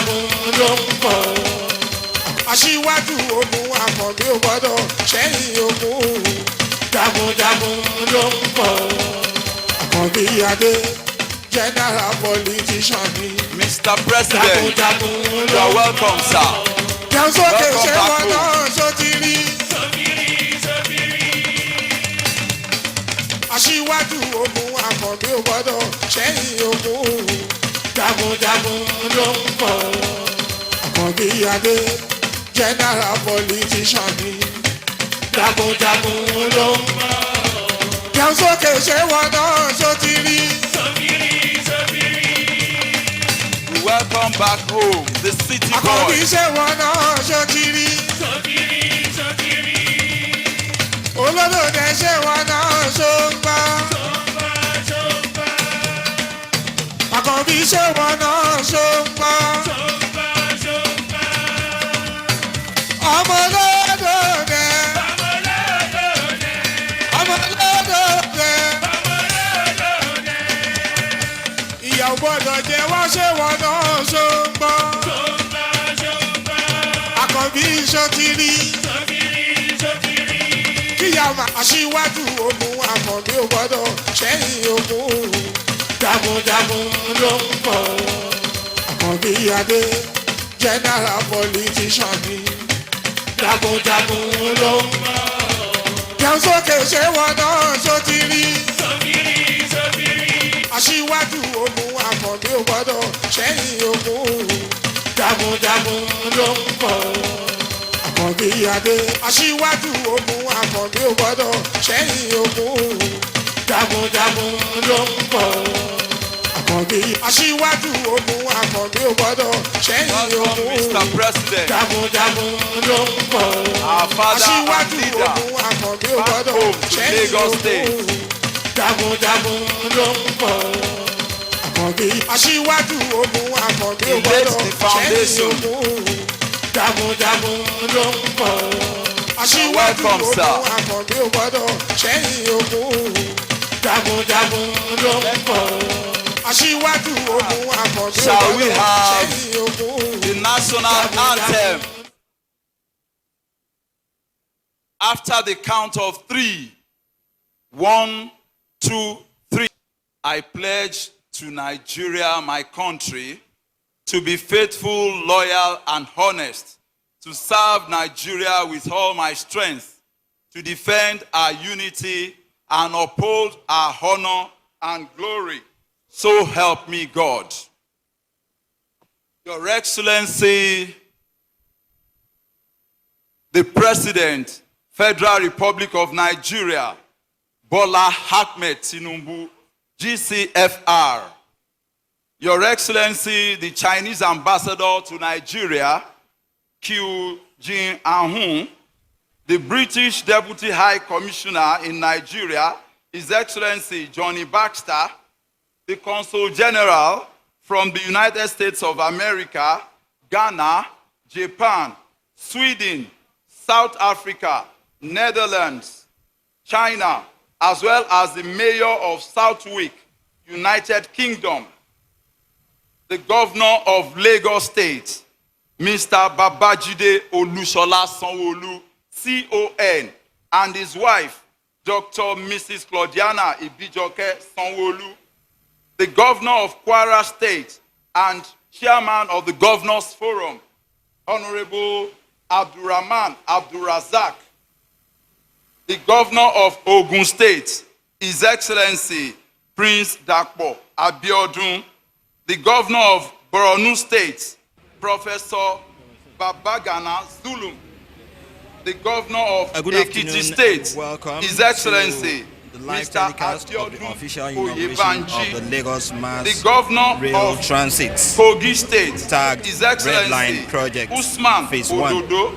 jagunjagun ló ń bọ̀. Aṣíwájú ogun Àkànbí ò gbọ́dọ̀ ṣẹ́yìn ogun. Jagunjagun ló ń bọ̀. Àkànbí Adé general politician ni. Mr. President, you are welcome, sir. Jẹ́nsókè ṣé wọn náà ṣó ti rí. Aṣíwájú ogun Àkànbí ò gbọ́dọ̀ ṣẹ́yìn ogun. Jagunjagun ló ń bọ̀. Àkànbí Adé general politician ni. Jagunjagun ló ń bọ̀. Jẹ́nsókè ṣé wọn náà ṣó ti rí. Welcome back home, the city boy. Àkànbí ṣé wọn náà ṣó ti rí. Olódòdè ṣé wọn náà ṣó ń gbá. Àkànbí ṣé wọn náà ṣó ń gbá. Ọmọlódòdè. Ọmọlódòdè. Ìyàwó gbọ́dọ̀ jẹ́ wá ṣé wọn náà ṣó ń gbá. Àkànbí ṣó ti rí. Kíyàwó aṣíwájú ogun Àkànbí ò gbọ́dọ̀ ṣẹ́yìn ogun. Jagunjagun ló ń bọ̀. Àkànbí Adé general politician ni. Jagunjagun ló ń bọ̀. Jẹ́nsókè ṣé wọn náà ṣó ti rí. Aṣíwájú ogun Àkànbí ò gbọ́dọ̀ ṣẹ́yìn ogun. Jagunjagun ló ń bọ̀. Àkànbí Adé aṣíwájú ogun Àkànbí ò gbọ́dọ̀ ṣẹ́yìn ogun. Jagunjagun ló ń bọ̀. Àkànbí aṣíwájú ogun Àkànbí ò gbọ́dọ̀ ṣẹ́yìn ogun. Mr. President, Jagunjagun ló ń bọ̀. our father Aṣíwájú and leader, ogun Àkànbí ò back gbọ́dọ̀ home to ṣẹ́yìn Lagos ogun. State. Jagunjagun ló ń bọ̀. Àkànbí aṣíwájú ogun Àkànbí ò He laid gbọ́dọ̀ the ṣẹ́yìn foundation. ogun. Jagunjagun ló ń bọ̀. Aṣíwájú Welcome, ogun sir. Àkànbí ò gbọ́dọ̀ ṣẹ́yìn ogun. Jagunjagun ló ń bọ̀. Aṣíwájú ogun Àkànbí ò Shall we gbọ́dọ̀ have ṣẹ́yìn ogun. the national anthem? After the count of 3, 1, 2, 3, I pledge to Nigeria, my country, to be faithful, loyal, and honest, to serve Nigeria with all my strength, to defend our unity and uphold our honor and glory. So help me God. Your Excellency, the President, Federal Republic of Nigeria, Bola Ahmed Tinubu, GCFR. Your Excellency, the Chinese Ambassador to Nigeria, Q Jin Ahun, the British Deputy High Commissioner in Nigeria, His Excellency Johnny Baxter, the Consul General from the United States of America, Ghana, Japan, Sweden, South Africa, Netherlands, China, as well as the Mayor of Southwick, United Kingdom, the Governor of Lagos State, Mr. Babajide Olusola Sanwo-Olu, CON, and his wife, Dr. Mrs. Claudiana Ibijoke Sanwo-Olu, the Governor of Kwara State and Chairman of the Governors Forum, Honorable Abdurrahman Abdurazak, the Governor of Ogun State, His Excellency Prince Dakpo Abiodun, the Governor of Borno State, Professor Babagana Zulum, the Governor of Ekiti State, His Excellency Mr. Abiodun Oyebanji, of the Lagos Mass the Governor Rail of Transit, Kogi State, tagged His Red Line Excellency Project, Usman Phase 1. Ododo,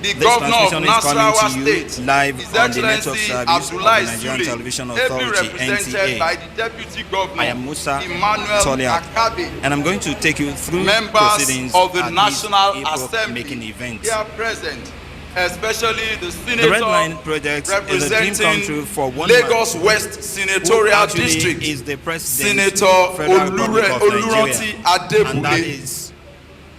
the This Governor of transmission is coming Nasarawa to you State, live His on the network Excellency service of the Abdullahi Nigerian Sule, Television ably Authority, represented NTA. by the Deputy Governor I am Musa Emmanuel Toliak, Akabe, and I'm going to take you through members proceedings of the at National this Assembly making event. here present, especially the The Red Line Senator Project is a dream come true representing for one Lagos man, West who Senatorial actually District, is the President, Senator Federal Republic of Oluranti Nigeria, and that Adebule. is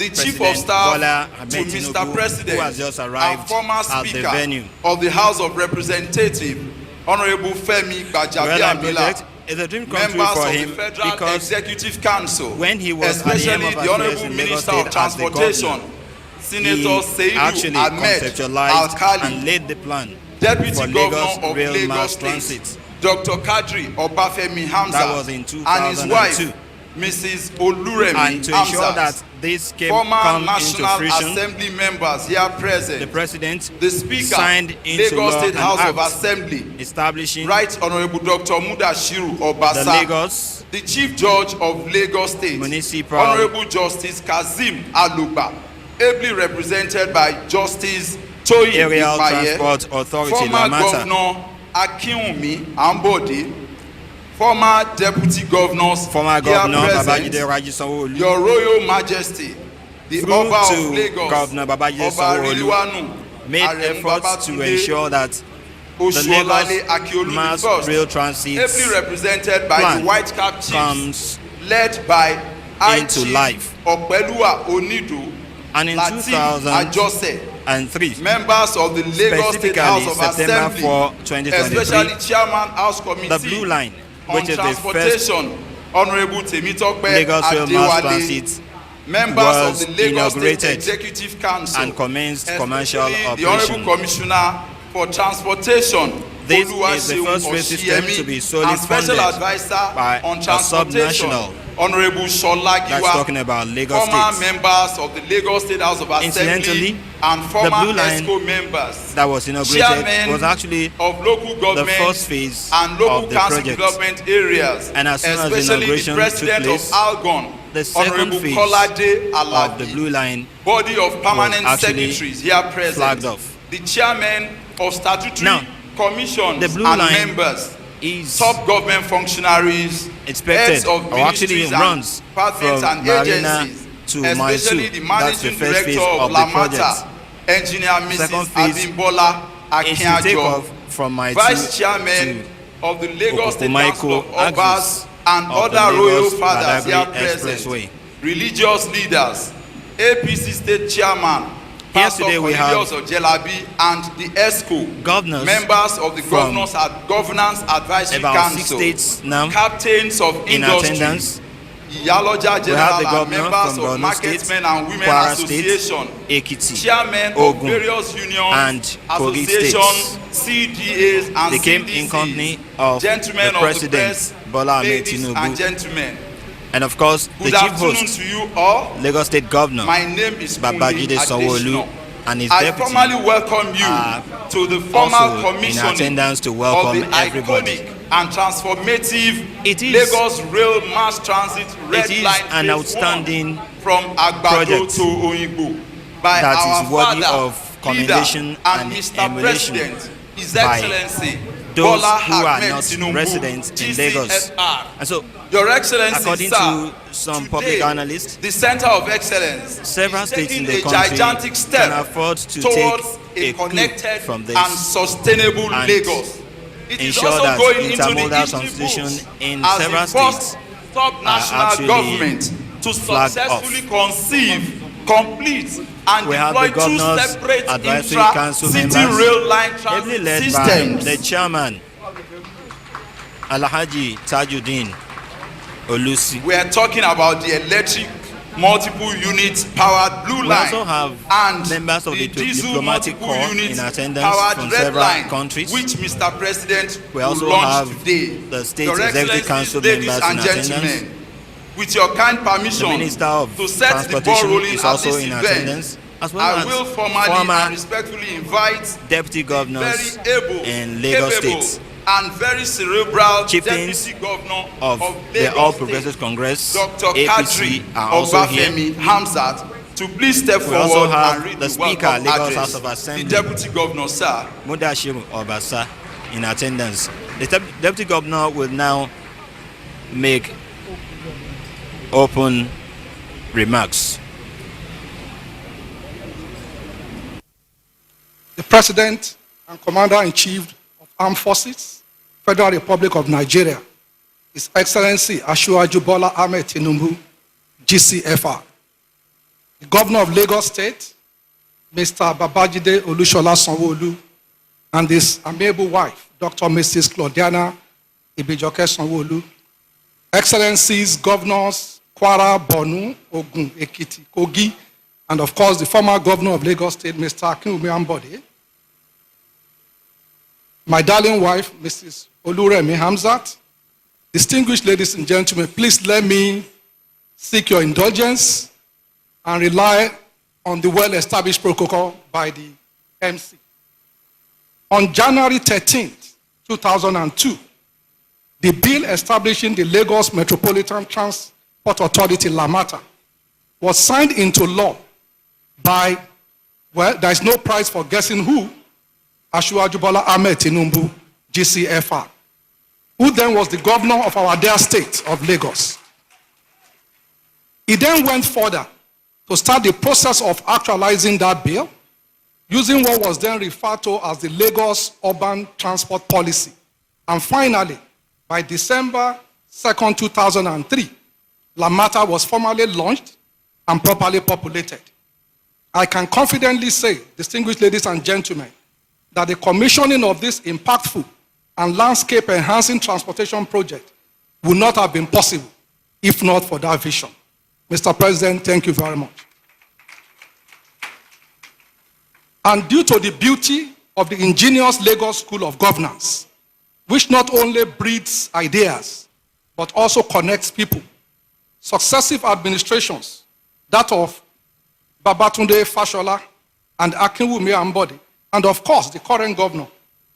the Chief of President Staff Bola to Ahmed Mr. Tinubu, President who has just and arrived former at the Speaker venue. of the House of Representatives, Honorable Femi Well, project Gbajabiamila, is a dream come true members for of him the Federal because Executive Council, when he was at the especially helm of the affairs Honorable in Lagos Minister State of as the Transportation, governor, Senator he Seidu actually Ahmed conceptualized and Alkali, laid the plan Deputy for Governor Lagos of Rail Lagos Mass State, Transit. Dr. Kadri Obafemi Hamzat, That was in and his wife, 2002. Mrs. Oluremi And to ensure Hamzat. that this Former come into National fruition, Assembly members here present, the President the Speaker, signed into Lagos law State an House of act Assembly, establishing Right Honorable Dr. Mudashiru the Obasa, Lagos the Chief Judge of Lagos State, Municipal Honorable Justice Kazim Aluba, ably represented by Justice Toyin Aerial Ipaye, Transport Authority, former Lamata. Governor Akinwumi Ambode, former Deputy Governors Former here Governor present, Babajide Raji Sanwo-Olu, Your Royal Majesty, the through Oba to of Lagos, Governor Babajide Oba Sanwo-Olu, Riliwanu, made Aremu efforts to Babatunde, ensure that the Oshuolale Lagos Akiolu Mass the First, Rail Transit ably represented by plan the White Cap Chiefs, comes led by into Chief life. Opeluwa Onidu, And in Lateef Ajose, 2003, members of the Lagos State House of September Assembly, 4, 2023, especially Chairman House Committee the Blue Line, on which is the first Transportation, Honorable Temitope Lagos Rail Mass Adewale, Transit, members was of the Lagos State inaugurated Executive Council, and commenced especially commercial the operation. Honorable Commissioner for Transportation, This is the Oluwaseun first rail system Oshiemi, to be solely and Special funded Advisor by on a Transportation, subnational. Honorable Shola That's talking Giwa, about Lagos former State. members of the Lagos State House of Incidentally, Assembly, and the former Blue Line ESCO members, that was inaugurated chairmen was actually of local the government first phase and local of the council project. development areas, And as soon as the especially inauguration the took president place, of Algon, the second Honorable phase Kolade of the Alabi, Blue Line body of permanent was actually secretaries here present, flagged off. the chairman of statutory Now, commissions the Blue and Line members, is top government functionaries, expected heads of or actually ministries and runs departments from and Marina agencies, to especially Maisu. the That's the managing first phase director of of the Lamata, project. engineer Second Mrs. phase Abimbola is to take Akinjo, off from Maisu vice chairman to of the Lagos State Okumaiko Council of Obas axis and of the other royal Lagos fathers here Badagry present, Expressway. religious leaders, APC state chairman, Here Pastor today we have Cornelius Ojelabi and the ESCO, governors members of the from Governance Advisory about 6 Council, states now captains of in industry, attendance. Iyaloja We have General the and governor members from of Borno Market State, Men and Women Kwara State, Association, Ekiti, chairmen of Ogun, various unions, and Kogi associations, CDAs and They came CDCs, in company of gentlemen the of the President, press, Bola Ahmed ladies and Tinubu, gentlemen. and of course the Good chief afternoon host, to you all. Lagos State Governor My name is Babajide Sanwo-Olu, and his I deputy formally welcome you to the formal also in commissioning attendance to of welcome the everybody. iconic and transformative It is- Lagos Rail Mass Transit Red It is Line an Phase outstanding 1 from Agbado project to Oyingbo by that our is worthy father, of commendation leader, and Mr. emulation President, His by Excellency those Bola who are Ahmed not Tinubu, residents in Lagos. GCFR. And so, Your Excellency, according sir, to some public today, analysts, the Center of Excellence several is states in taking the a country gigantic step can afford to towards take a clue connected from this and sustainable and Lagos. It is ensure also that going into the intermodal history transportation books in as several the first states top national actually government to flagged successfully conceive, complete, and we have deploy the two Governor's separate Advisory Council intra-city members, rail line ably transit led systems. by the chairman, Alhaji Tajuddin Olusi. We are talking about the electric multiple unit powered blue We line also have and members of the diesel diplomatic multiple corps unit in attendance powered from red several line, countries. which Mr. President We also will launch have today. the State Your Executive Excellencies, Council ladies members and in gentlemen, attendance. with your kind permission The Minister of to set the ball Transportation rolling is at also this in event, attendance, as well I as will formally former and respectfully invite deputy governors very able, in Lagos capable, State, and very cerebral chieftains deputy governor of the Lagos All State, Progressives Congress, Dr. APC, Kadri are also here. Obafemi Hamzat, to please step We also forward have and read the the Speaker, welcome Lagos address. House of Assembly, The Deputy Governor, sir. Mudashiru Obasa, in attendance. The deputy governor will now make open remarks. The President and Commander-in-Chief of Armed Forces, Federal Republic of Nigeria, His Excellency Asiwaju Bola Ahmed Tinubu, GCFR. the governor of Lagos State, Mr. Babajide Olusola Sanwo-Olu, and his amiable wife, Dr. Mrs. Claudiana Ibijoke Sanwo-Olu, Excellencies, Governors, Kwara, Borno, Ogun, Ekiti, Kogi, and of course the former governor of Lagos State, Mr. Akinwumi Ambode, my darling wife, Mrs. Oluremi Hamzat, distinguished ladies and gentlemen, please let me seek your indulgence and rely on the well-established protocol by the MC. On January 13th, 2002, the bill establishing the Lagos Metropolitan Transport Authority, LMRT, was signed into law by, well, there is no prize for guessing who, Asiwaju Bola Ahmed Tinubu, GCFR, who then was the governor of our dear state of Lagos. He then went further to start the process of actualizing that bill using what was then referred to as the Lagos Urban Transport Policy. And finally, by December 2nd, 2003, LMRT was formally launched and properly populated. I can confidently say, distinguished ladies and gentlemen, that the commissioning of this impactful and landscape-enhancing transportation project would not have been possible if not for that vision. Mr. President, thank you very much. And due to the beauty of the ingenious Lagos School of Governance, which not only breeds ideas, but also connects people, successive administrations, that of Babatunde Fashola and Akinwumi Ambode, and of course the current governor,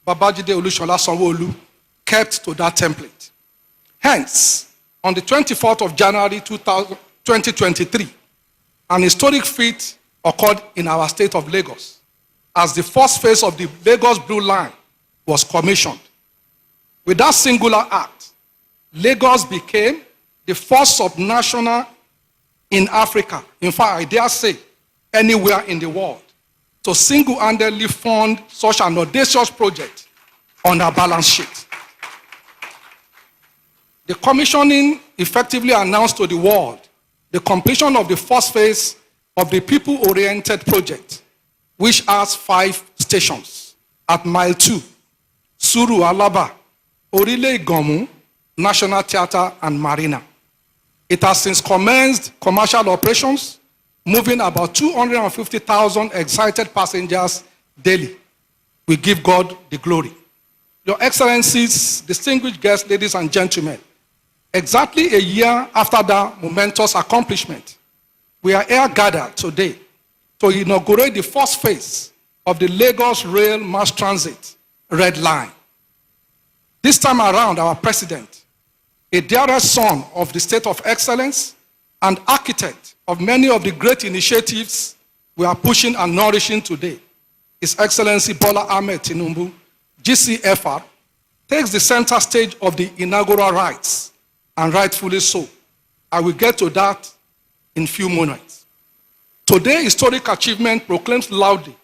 Babajide Olusola Sanwo-Olu, kept to that template. Hence, on the 24th of January 2023, an historic feat occurred in our state of Lagos as the first phase of the Lagos Blue Line was commissioned. With that singular act, Lagos became the first subnational in Africa, in fact, I dare say, anywhere in the world, to single-handedly fund such an audacious project on our balance sheet. The commissioning effectively announced to the world the completion of the first phase of the people-oriented project, which has 5 stations at Mile 2, Suru Alaba, Orile Igomu, National Theatre, and Marina. It has since commenced commercial operations, moving about 250,000 excited passengers daily. We give God the glory. Your Excellencies, distinguished guests, ladies and gentlemen, exactly a year after that momentous accomplishment, we are here gathered today to inaugurate the first phase of the Lagos Rail Mass Transit Red Line. This time around, our president, a dearest son of the state of excellence and architect of many of the great initiatives we are pushing and nourishing today, His Excellency Bola Ahmed Tinubu, GCFR, takes the center stage of the inaugural rites, and rightfully so. I will get to that in a few moments. Today's historic achievement proclaims loudly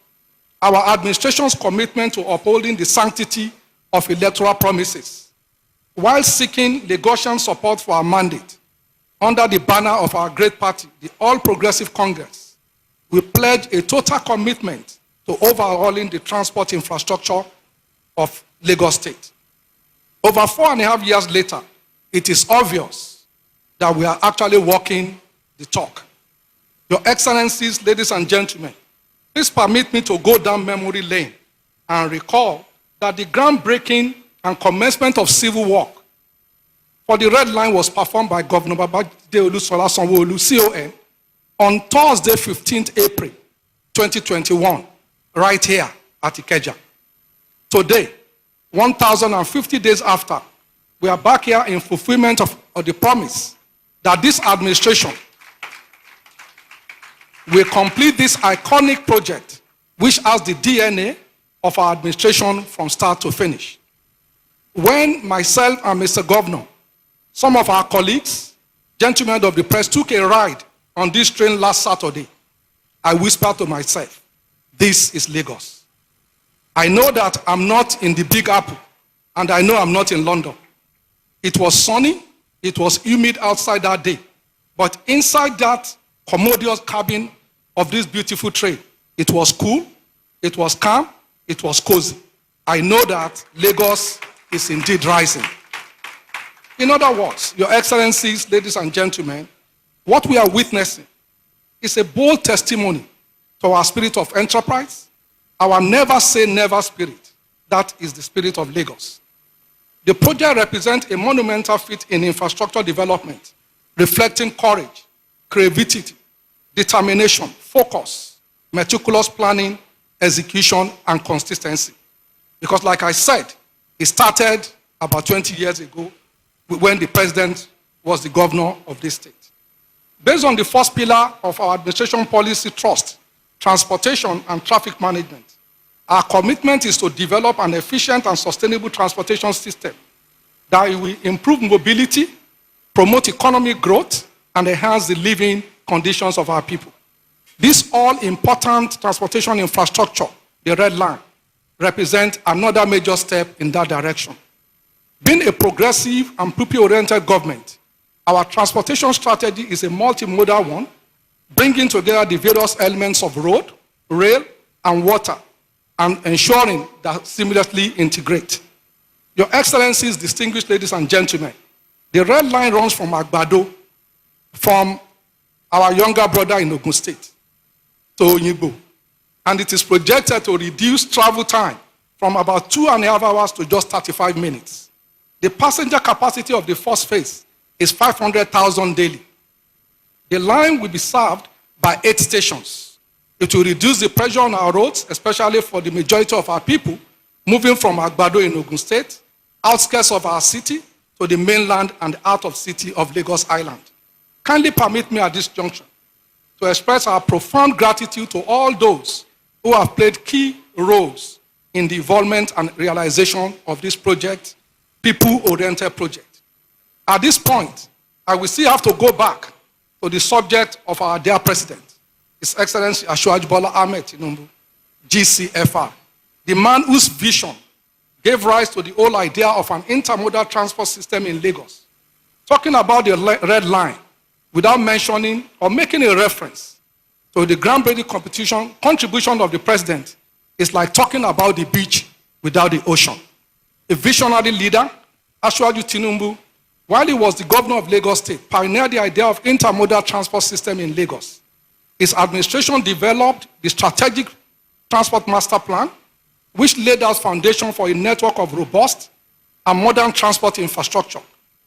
our administration's commitment to upholding the sanctity of electoral promises, while seeking Lagosian support for our mandate. Under the banner of our great party, the All Progressive Congress, we pledge a total commitment to overhauling the transport infrastructure of Lagos State. Over 4.5 years later, it is obvious that we are actually walking the talk. Your Excellencies, ladies and gentlemen, please permit me to go down memory lane and recall that the groundbreaking and commencement of civil work for the Red Line was performed by Governor Babajide Olusola Sanwo-Olu, CON, on Thursday, 15th April, 2021, right here at Ikeja. Today, 1,050 days after, we are back here in fulfillment of the promise that this administration will complete this iconic project, which has the DNA of our administration from start to finish. When myself and Mr. Governor, some of our colleagues, gentlemen of the press, took a ride on this train last Saturday, I whispered to myself, this is Lagos. I know that I'm not in the Big Apple, and I know I'm not in London. It was sunny, it was humid outside that day, but inside that commodious cabin of this beautiful train. It was cool, it was calm, it was cozy. I know that Lagos is indeed rising. In other words, Your Excellencies, ladies and gentlemen, what we are witnessing is a bold testimony to our spirit of enterprise, our never say never spirit. That is the spirit of Lagos. The project represents a monumental feat in infrastructure development, reflecting courage, creativity, determination, focus, meticulous planning, execution, and consistency. Because like I said, it started about 20 years ago when the president was the governor of this state. Based on the first pillar of our administration policy, trust, transportation, and traffic management, our commitment is to develop an efficient and sustainable transportation system that will improve mobility, promote economic growth, and enhance the living conditions of our people. This all-important transportation infrastructure, the Red Line, represents another major step in that direction. Being a progressive and people-oriented government, our transportation strategy is a multimodal one, bringing together the various elements of road, rail, and water, and ensuring that seamlessly integrate. Your Excellencies, distinguished ladies and gentlemen, the Red Line runs from Agbado, from our younger brother in Ogun State, to Oyigbo, and it is projected to reduce travel time from about 2.5 hours to just 35 minutes. The passenger capacity of the first phase is 500,000 daily. The line will be served by 8 stations. It will reduce the pressure on our roads, especially for the majority of our people moving from Agbado in Ogun State, outskirts of our city, to the mainland and out of city of Lagos Island. Kindly permit me at this juncture to express our profound gratitude to all those who have played key roles in the involvement and realization of this project, people-oriented project. At this point, I will still have to go back to the subject of our dear President, His Excellency Asiwaju Bola Ahmed Tinubu, GCFR, the man whose vision gave rise to the whole idea of an intermodal transport system in Lagos. Talking about the Red Line without mentioning or making a reference to the groundbreaking contribution of the President is like talking about the beach without the ocean. A visionary leader, Asiwaju Tinubu, while he was the governor of Lagos State, pioneered the idea of intermodal transport system in Lagos. His administration developed the strategic transport master plan, which laid out foundation for a network of robust and modern transport infrastructure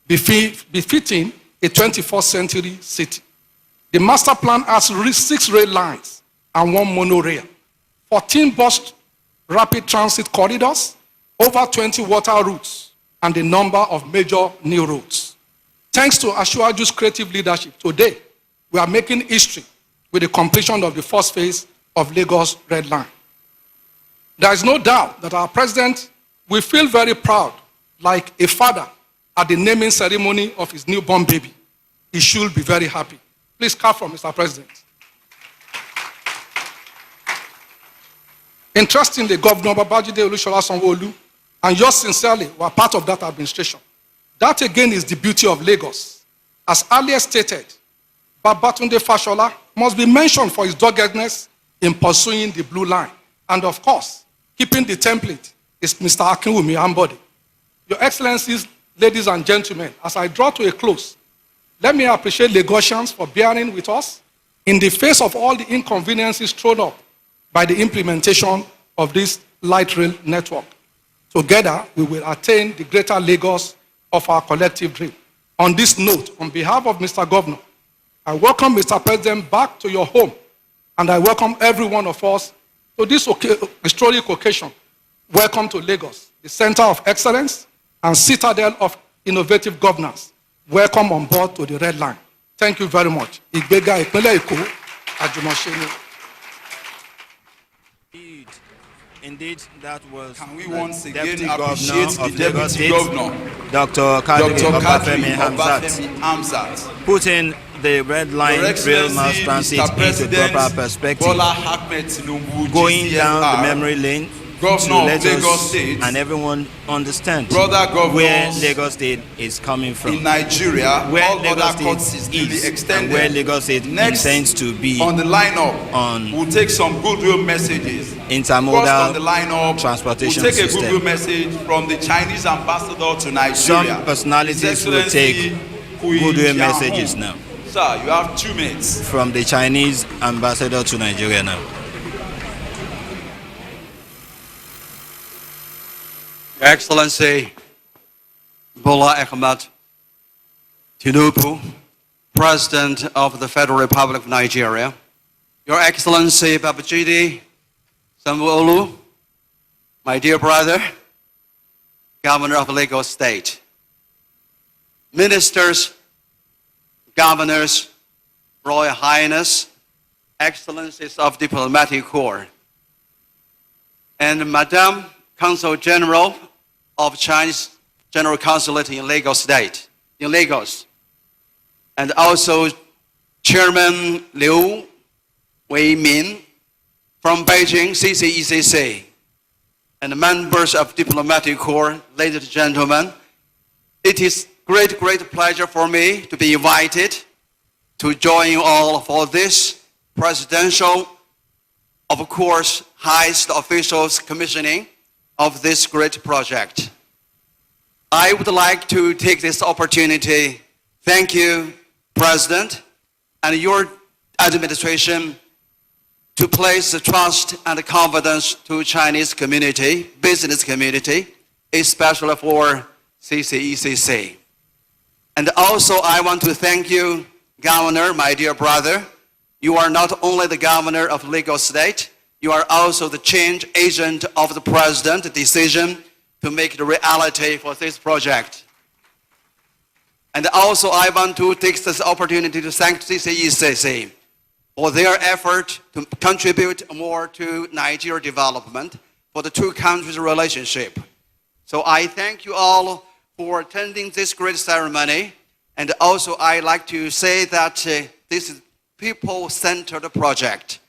befitting a 21st century city. The master plan has 6 rail lines and 1 monorail, 14 bus rapid transit corridors, over 20 water routes, and a number of major new routes. Thanks to Asiwaju's creative leadership, today we are making history with the completion of the first phase of Lagos Red Line. There is no doubt that our president will feel very proud, like a father at the naming ceremony of his newborn baby. He should be very happy. Please clap for Mr. President. Interestingly, Governor Babajide Olusola Sanwo-Olu and yours sincerely were part of that administration. That again is the beauty of Lagos. As earlier stated, Babatunde Fashola must be mentioned for his doggedness in pursuing the Blue Line. And of course, keeping the template is Mr. Akinwumi Ambode. Your Excellencies, ladies and gentlemen, as I draw to a close, let me appreciate Lagosians for bearing with us in the face of all the inconveniences thrown up by the implementation of this light rail network. Together, we will attain the greater Lagos of our collective dream. On this note, on behalf of Mr. Governor, I welcome Mr. President back to your home, and I welcome every one of us to this historic occasion. Welcome to Lagos, the center of excellence and citadel of innovative governance. Welcome on board to the Red Line. Thank you very much. Ìgbéga ìpínlẹ̀ Èkó, àjùmọ̀ṣe ni. Indeed, that was Can we once again Deputy appreciate Governor the of Lagos Deputy State, Governor, Dr. Kadri Obafemi Hamzat, putting the Red Line Your rail mass Excellency, transit Mr. into President proper perspective, Bola Ahmed Tinubu, going down the GCFR, memory lane Governor of let Lagos us State, and everyone understand brother where governors Lagos State is coming from, in Nigeria, where all Lagos other State courts to be is, extended. and where Lagos State Next intends to be on the lineup, on we'll take some goodwill messages. intermodal First on the lineup, transportation we'll take a system. goodwill message from the Chinese ambassador to Nigeria. Some personalities His will take Excellency Hui goodwill Jiahong. messages now Sir, you have 2 minutes. from the Chinese ambassador to Nigeria now. Your Excellency Bola Ahmed Tinubu, President of the Federal Republic of Nigeria, Your Excellency Babajide Sanwo-Olu, my dear brother, Governor of Lagos State, Ministers, Governors, Royal Highness, Excellencies of Diplomatic Corps, and Madam Consul General of Chinese General Consulate in Lagos State, in Lagos, and also Chairman Liu Weimin from Beijing CCECC, and members of Diplomatic Corps, ladies and gentlemen, it is great pleasure for me to be invited to join you all for this presidential, of course, highest officials commissioning of this great project. I would like to take this opportunity, thank you, President, and your administration to place the trust and confidence to Chinese community, business community, especially for CCECC. And also I want to thank you, Governor, my dear brother. You are not only the Governor of Lagos State, you are also the change agent of the President's decision to make it a reality for this project. And also I want to take this opportunity to thank CCECC for their effort to contribute more to Nigeria development for the two countries' relationship. So I thank you all for attending this great ceremony. And also I like to say that this is people-centered project.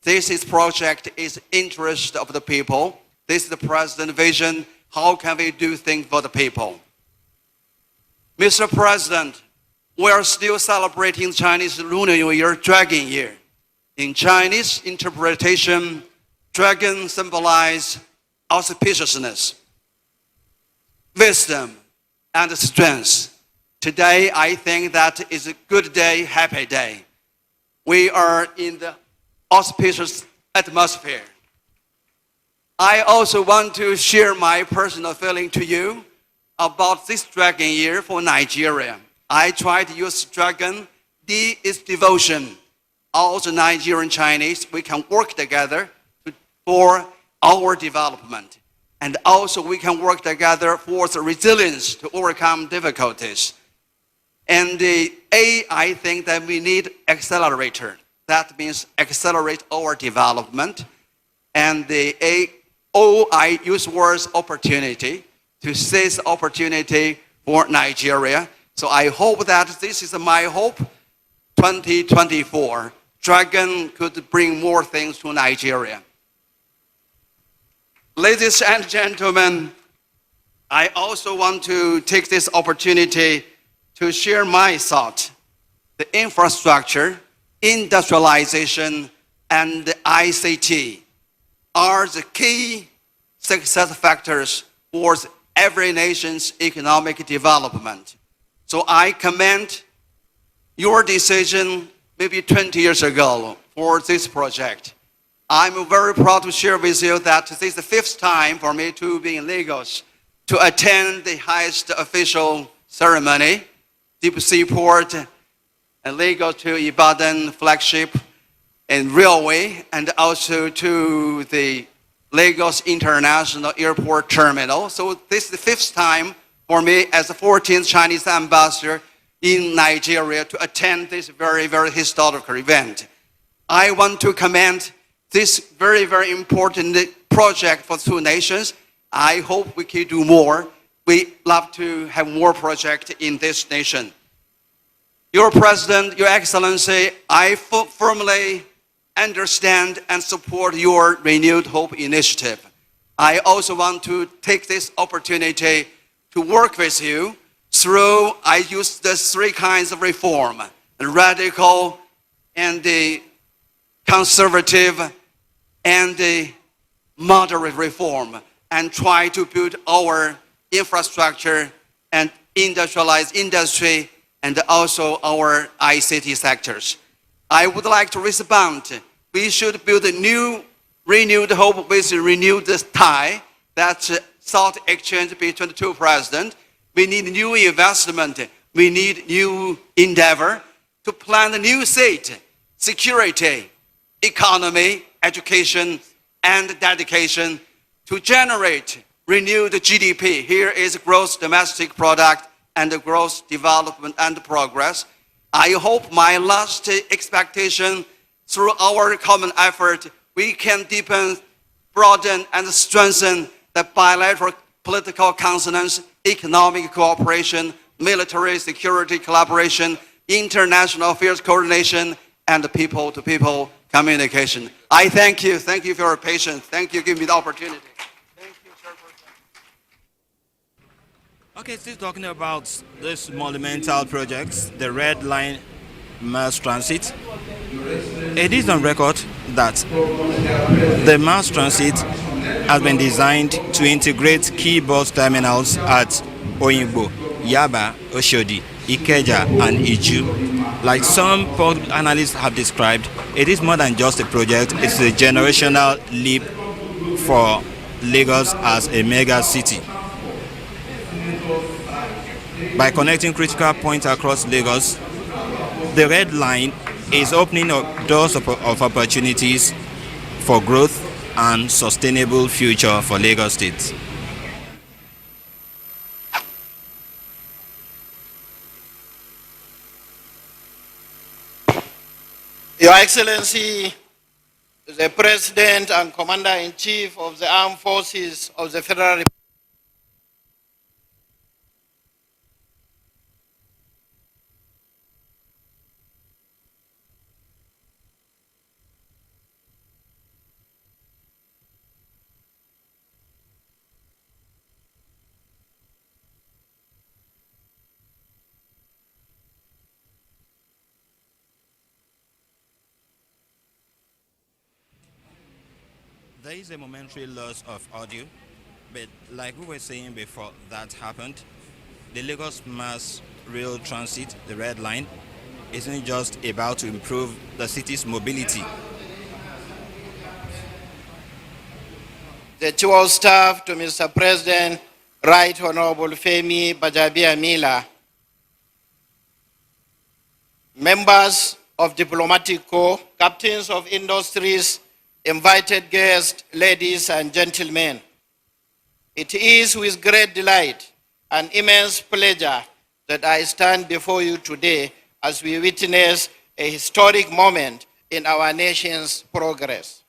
This project is interest of the people. This is the President's vision. How can we do things for the people? Mr. President, we are still celebrating Chinese Lunar New Year, Dragon Year. In Chinese interpretation, dragon symbolizes auspiciousness, wisdom, and strength. Today, I think that is a good day, happy day. We are in the auspicious atmosphere. I also want to share my personal feeling to you about this dragon year for Nigeria. I try to use dragon, D is devotion. All the Nigerian Chinese, we can work together for our development. And also we can work together for the resilience to overcome difficulties. And the A, I think that we need accelerator. That means accelerate our development. And the O, I use words opportunity to seize opportunity for Nigeria. So I hope that this is my hope, 2024. Dragon could bring more things to Nigeria. Ladies and gentlemen, I also want to take this opportunity to share my thought. The infrastructure, industrialization, and the ICT are the key success factors for every nation's economic development. So I commend your decision maybe 20 years ago for this project. I'm very proud to share with you that this is the 5th time for me to be in Lagos to attend the highest official ceremony, deep sea port, and Lagos to Ibadan flagship and railway, and also to the Lagos International Airport Terminal. So this is the 5th time for me as the 14th Chinese ambassador in Nigeria to attend this very, very historical event. I want to commend this very, very important project for two nations. I hope we can do more. We love to have more projects in this nation. Your President, Your Excellency, I firmly understand and support your renewed hope initiative. I also want to take this opportunity to work with you through, I use the three kinds of reform: the radical and the conservative and the moderate reform, and try to build our infrastructure and industrialize industry and also our ICT sectors. I would like to respond. We should build a new, renewed hope with renewed tie. That's thought exchange between the two presidents. We need new investment. We need new endeavor to plant a new state, security, economy, education, and dedication to generate renewed GDP. Here is gross domestic product and the gross development and progress. I hope my last expectation, through our common effort, we can deepen, broaden, and strengthen the bilateral political consonance, economic cooperation, military security collaboration, international affairs coordination, and people-to-people communication. I thank you. Thank you for your patience. Thank you for giving me the opportunity. Thank you, Chairperson. Okay, still talking about this monumental projects, the Red Line Mass Transit. It is on record that the mass transit has been designed to integrate key bus terminals at Oyingbo, Yaba, Oshodi, Ikeja, and Iju. Like some analysts have described, it is more than just a project, it's a generational leap for Lagos as a mega city. By connecting critical points across Lagos, the Red Line is opening up doors of opportunities for growth and sustainable future for Lagos State. Your Excellency, the President and Commander-in-Chief of the Armed Forces of the Federal Republic, There is a momentary loss of audio, but like we were saying before that happened, the Lagos Mass Rail Transit, the Red Line, isn't just about to improve the city's mobility. the Chief of Staff to Mr. President, Right Honorable Femi Bajabiamila, members of Diplomatic Corps, captains of industries, invited guests, ladies and gentlemen. It is with great delight and immense pleasure that I stand before you today as we witness a historic moment in our nation's progress.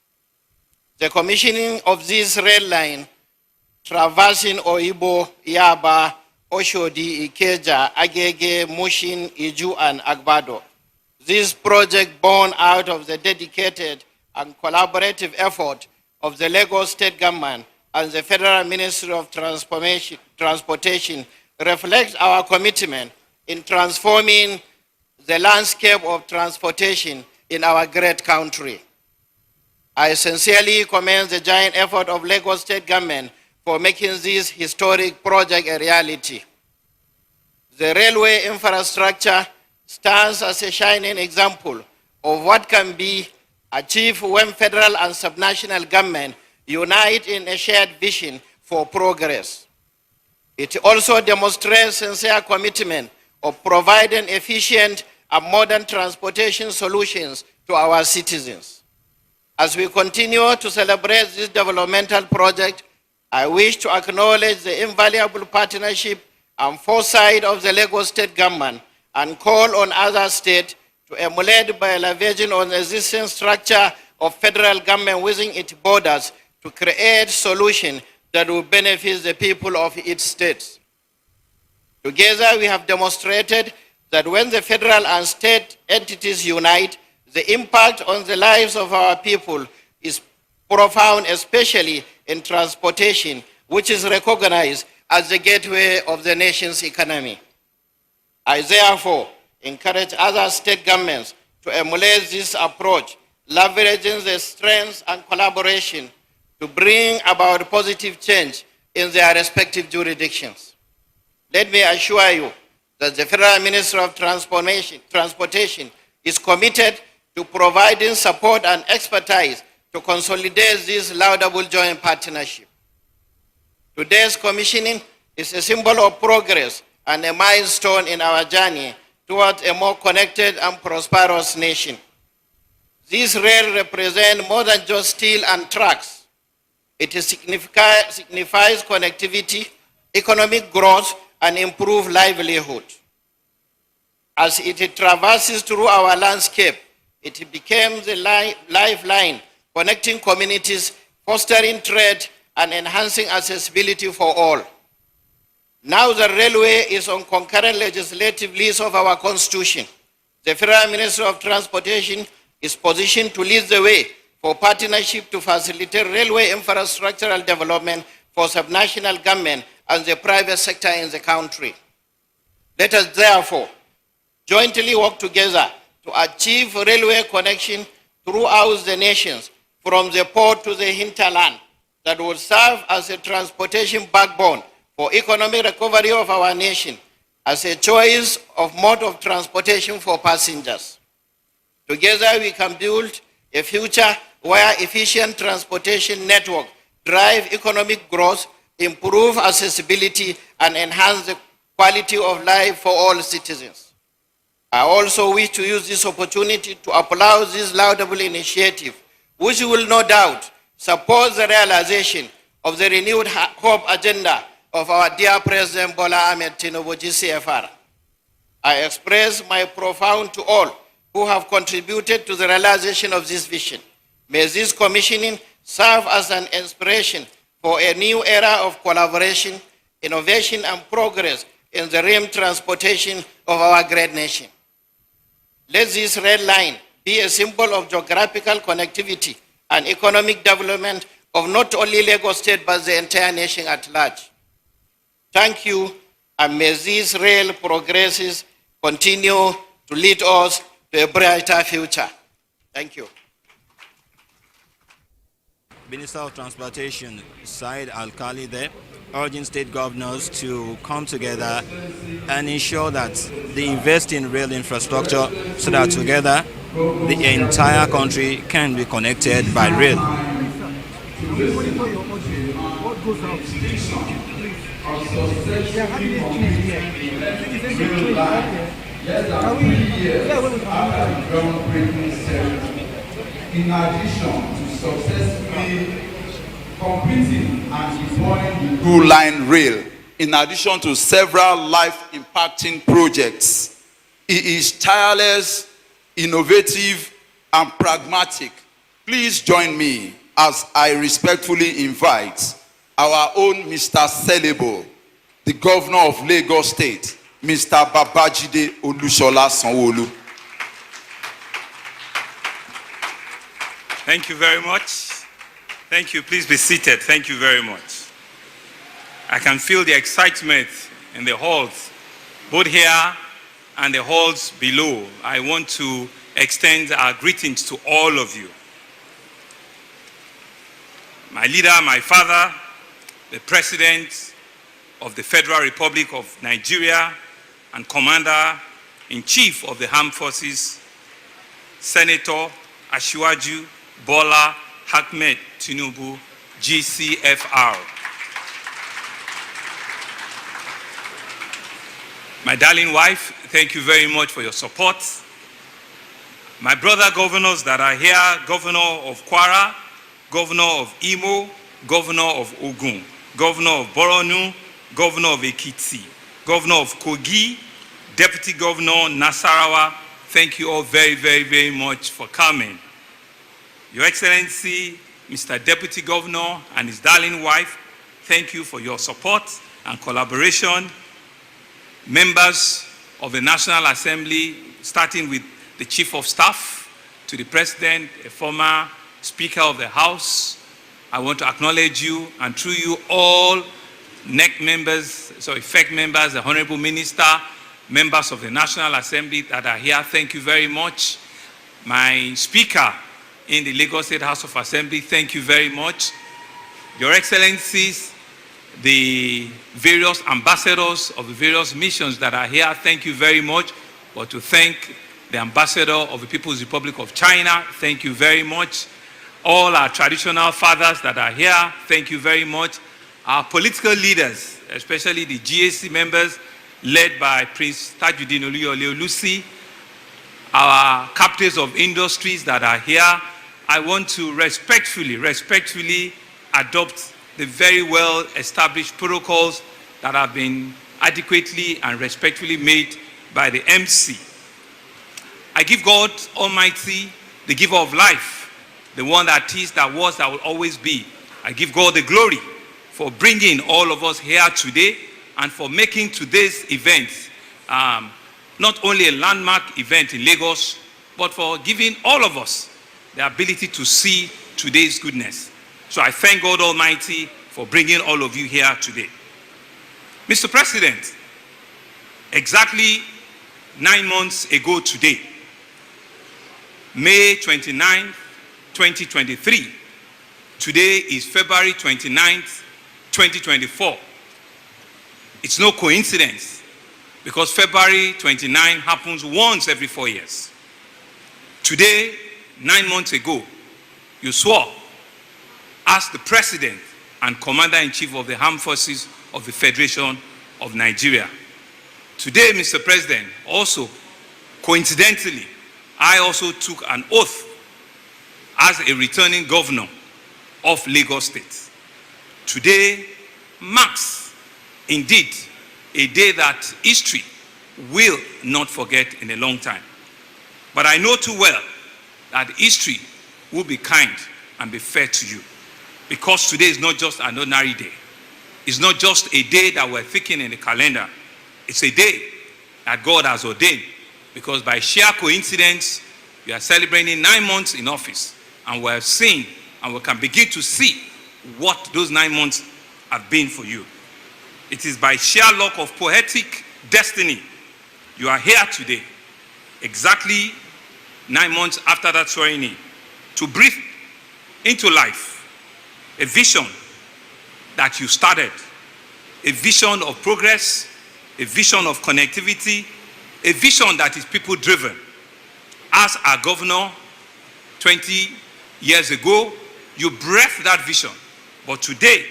The commissioning of this rail line traversing Oyibo, Yaba, Oshodi, Ikeja, Agege, Mushin, Iju, and Agbado. This project born out of the dedicated and collaborative effort of the Lagos State Government and the Federal Ministry of Transportation reflects our commitment in transforming the landscape of transportation in our great country. I sincerely commend the giant effort of Lagos State Government for making this historic project a reality. The railway infrastructure stands as a shining example of what can be achieved when federal and subnational government unite in a shared vision for progress. It also demonstrates sincere commitment of providing efficient and modern transportation solutions to our citizens. As we continue to celebrate this developmental project, I wish to acknowledge the invaluable partnership and foresight of the Lagos State Government and call on other states to emulate by leveraging on the existing structure of federal government within its borders to create solutions that will benefit the people of its states. Together, we have demonstrated that when the federal and state entities unite, the impact on the lives of our people is profound, especially in transportation, which is recognized as the gateway of the nation's economy. I therefore encourage other state governments to emulate this approach, leveraging the strengths and collaboration to bring about positive change in their respective jurisdictions. Let me assure you that the Federal Ministry of Transportation is committed to providing support and expertise to consolidate this laudable joint partnership. Today's commissioning is a symbol of progress and a milestone in our journey towards a more connected and prosperous nation. This rail represents more than just steel and tracks. It signifies connectivity, economic growth, and improved livelihood. As it traverses through our landscape, it became the lifeline connecting communities, fostering trade, and enhancing accessibility for all. Now the railway is on concurrent legislative list of our Constitution. The Federal Ministry of Transportation is positioned to lead the way for partnership to facilitate railway infrastructural development for subnational government and the private sector in the country. Let us therefore jointly work together to achieve railway connection throughout the nations, from the port to the hinterland, that will serve as a transportation backbone for economic recovery of our nation, as a choice of mode of transportation for passengers. Together we can build a future where efficient transportation network drive economic growth, improve accessibility, and enhance the quality of life for all citizens. I also wish to use this opportunity to applaud this laudable initiative, which will no doubt support the realization of the renewed hope agenda of our dear President Bola Ahmed Tinubu GCFR. I express my profound to all who have contributed to the realization of this vision. May this commissioning serve as an inspiration for a new era of collaboration, innovation, and progress in the rail transportation of our great nation. Let this red line be a symbol of geographical connectivity and economic development of not only Lagos State, but the entire nation at large. Thank you, and may these rail progresses continue to lead us to a brighter future. Thank you. Minister of Transportation, Said Al-Khali there, urging state governors to come together and ensure that they invest in rail infrastructure so that together the entire country can be connected by rail. In addition to successfully completing and deploying the two-line rail, in addition to several life-impacting projects, it is tireless, innovative, and pragmatic. Please join me as I respectfully invite our own Mr. Celebo, the Governor of Lagos State, Mr. Babajide Olusola Sanwo-Olu. Thank you very much. Thank you. Please be seated. Thank you very much. I can feel the excitement in the halls, both here and the halls below. I want to extend our greetings to all of you. My leader, my father, the President of the Federal Republic of Nigeria and Commander-in-Chief of the Armed Forces, Senator Asiwaju Bola Ahmed Tinubu, GCFR. My darling wife, thank you very much for your support. My brother governors that are here, Governor of Kwara, Governor of Imo, Governor of Ogun, Governor of Borno, Governor of Ekiti, Governor of Kogi, Deputy Governor Nasarawa, thank you all very, very, very much for coming. Your Excellency, Mr. Deputy Governor and his darling wife, thank you for your support and collaboration. Members of the National Assembly, starting with the Chief of Staff to the President, a former Speaker of the House, I want to acknowledge you, and through you all FEC members, the Honorable Minister, members of the National Assembly that are here, thank you very much. My Speaker in the Lagos State House of Assembly, thank you very much. Your Excellencies, the various ambassadors of the various missions that are here, thank you very much. But to thank the ambassador of the People's Republic of China, thank you very much. All our traditional fathers that are here, thank you very much. Our political leaders, especially the GAC members led by Prince Tajuddin Olusi, our captains of industries that are here, I want to respectfully adopt the very well established protocols that have been adequately and respectfully made by the MC. I give God Almighty, the giver of life, the one that is, that was, that will always be. I give God the glory for bringing all of us here today and for making today's event not only a landmark event in Lagos, but for giving all of us the ability to see today's goodness. So I thank God Almighty for bringing all of you here today. Mr. President, exactly 9 months ago today, May 29, 2023, today is February 29th, 2024. It's no coincidence because February 29 happens once every 4 years. Today, 9 months ago, you swore as the President and Commander-in-Chief of the Armed Forces of the Federation of Nigeria. Today, Mr. President, also, coincidentally, I also took an oath as a returning governor of Lagos State. Today marks, indeed, a day that history will not forget in a long time. But I know too well that history will be kind and be fair to you. Because today is not just an ordinary day. It's not just a day that we're thinking in the calendar. It's a day that God has ordained. Because by sheer coincidence, we are celebrating 9 months in office. And we have seen, and we can begin to see what those 9 months have been for you. It is by sheer luck of poetic destiny you are here today, exactly 9 months after that swearing in, to breathe into life a vision that you started, a vision of progress, a vision of connectivity, a vision that is people-driven. As our governor 20 years ago, you breathed that vision. But today,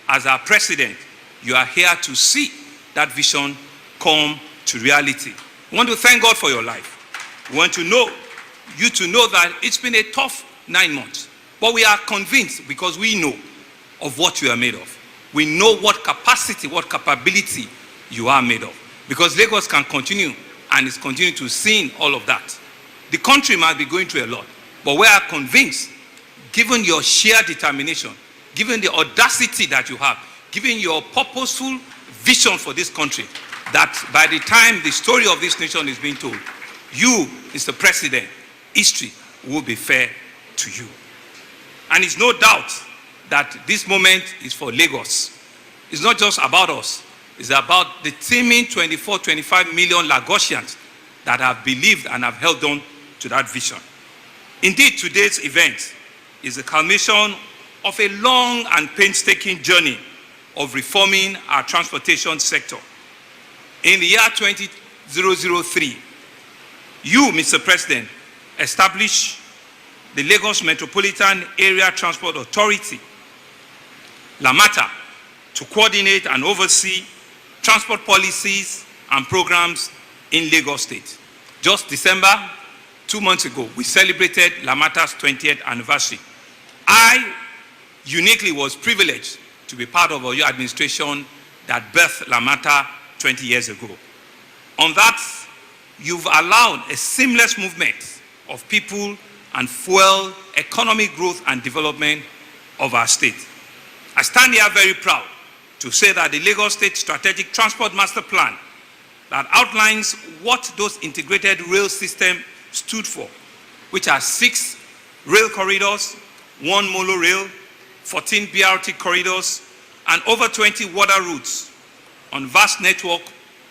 as our president, you are here to see that vision come to reality. We want to thank God for your life. We want to know you to know that it's been a tough 9 months. But we are convinced because we know of what you are made of. We know what capacity, what capability you are made of. Because Lagos can continue and is continuing to see all of that. The country might be going through a lot, but we are convinced, given your sheer determination, given the audacity that you have, given your purposeful vision for this country, that by the time the story of this nation is being told, you, Mr. President, history will be fair to you. And it's no doubt that this moment is for Lagos. It's not just about us. It's about the teeming 24, 25 million Lagosians that have believed and have held on to that vision. Indeed, today's event is the culmination of a long and painstaking journey of reforming our transportation sector. In the year 2003, you, Mr. President, established the Lagos Metropolitan Area Transport Authority, LMRT, to coordinate and oversee transport policies and programs in Lagos State. Just December, 2 months ago, we celebrated LMRT's 20th anniversary. I uniquely was privileged to be part of your administration that birthed LMRT 20 years ago. On that, you've allowed a seamless movement of people and fuel economic growth and development of our state. I stand here very proud to say that the Lagos State Strategic Transport Master Plan that outlines what those integrated rail systems stood for, which are 6 rail corridors, 1 monorail, 14 BRT corridors, and over 20 water routes on vast network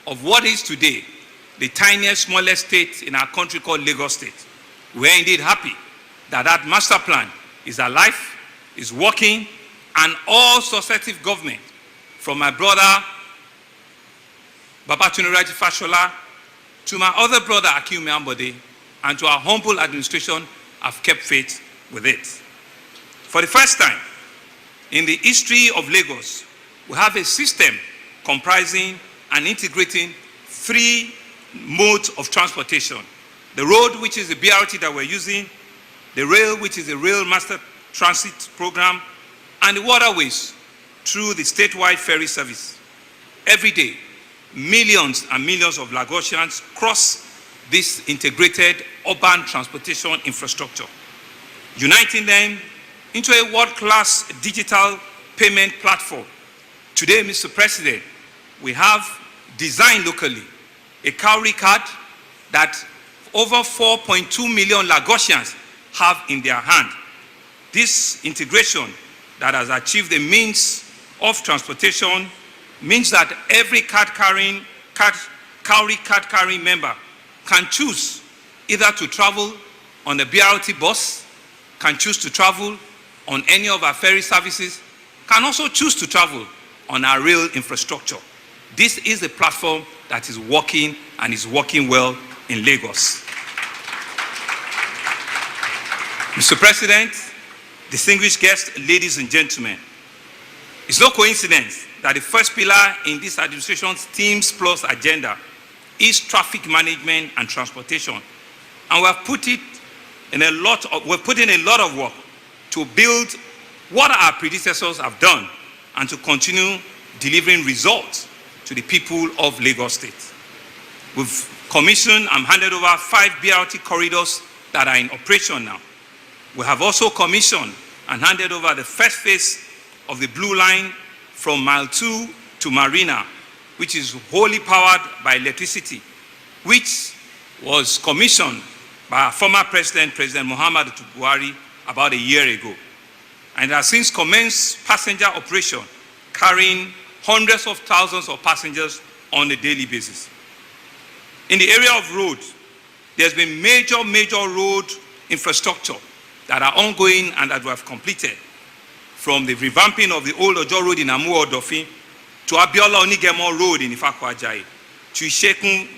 of what is today the tiniest, smallest state in our country called Lagos State. We're indeed happy that that master plan is alive, is working, and all successive government, from my brother Babatunde Raji Fashola to my other brother Akinwumi Ambode, and to our humble administration, have kept faith with it. For the first time in the history of Lagos, we have a system comprising and integrating 3 modes of transportation. The road, which is the BRT that we're using, the rail, which is the Rail Master Transit Program, and the waterways through the statewide ferry service. Every day, millions and millions of Lagosians cross this integrated urban transportation infrastructure, uniting them into a world-class digital payment platform. Today, Mr. President, we have designed locally a cowrie card that over 4.2 million Lagosians have in their hand. This integration that has achieved a means of transportation means that every cowrie card carrying member can choose either to travel on a BRT bus, can choose to travel on any of our ferry services, can also choose to travel on our rail infrastructure. This is a platform that is working and is working well in Lagos. Mr. President, distinguished guests, ladies and gentlemen, it's no coincidence that the first pillar in this administration's Teams Plus agenda is traffic management and transportation. And we've put in a lot of work to build what our predecessors have done and to continue delivering results to the people of Lagos State. We've commissioned and handed over 5 BRT corridors that are in operation now. We have also commissioned and handed over the first phase of the Blue Line from Mile 2 to Marina, which is wholly powered by electricity, which was commissioned by our former president, President Muhammadu Buhari, about a year ago. And has since commenced passenger operation, carrying hundreds of thousands of passengers on a daily basis. In the area of roads, there's been major road infrastructure that are ongoing and that we have completed, from the revamping of the old Ojo Road in Amuwo Odofin, to Abiola Onigemo Road in Ifako Ajayi, to Ishekun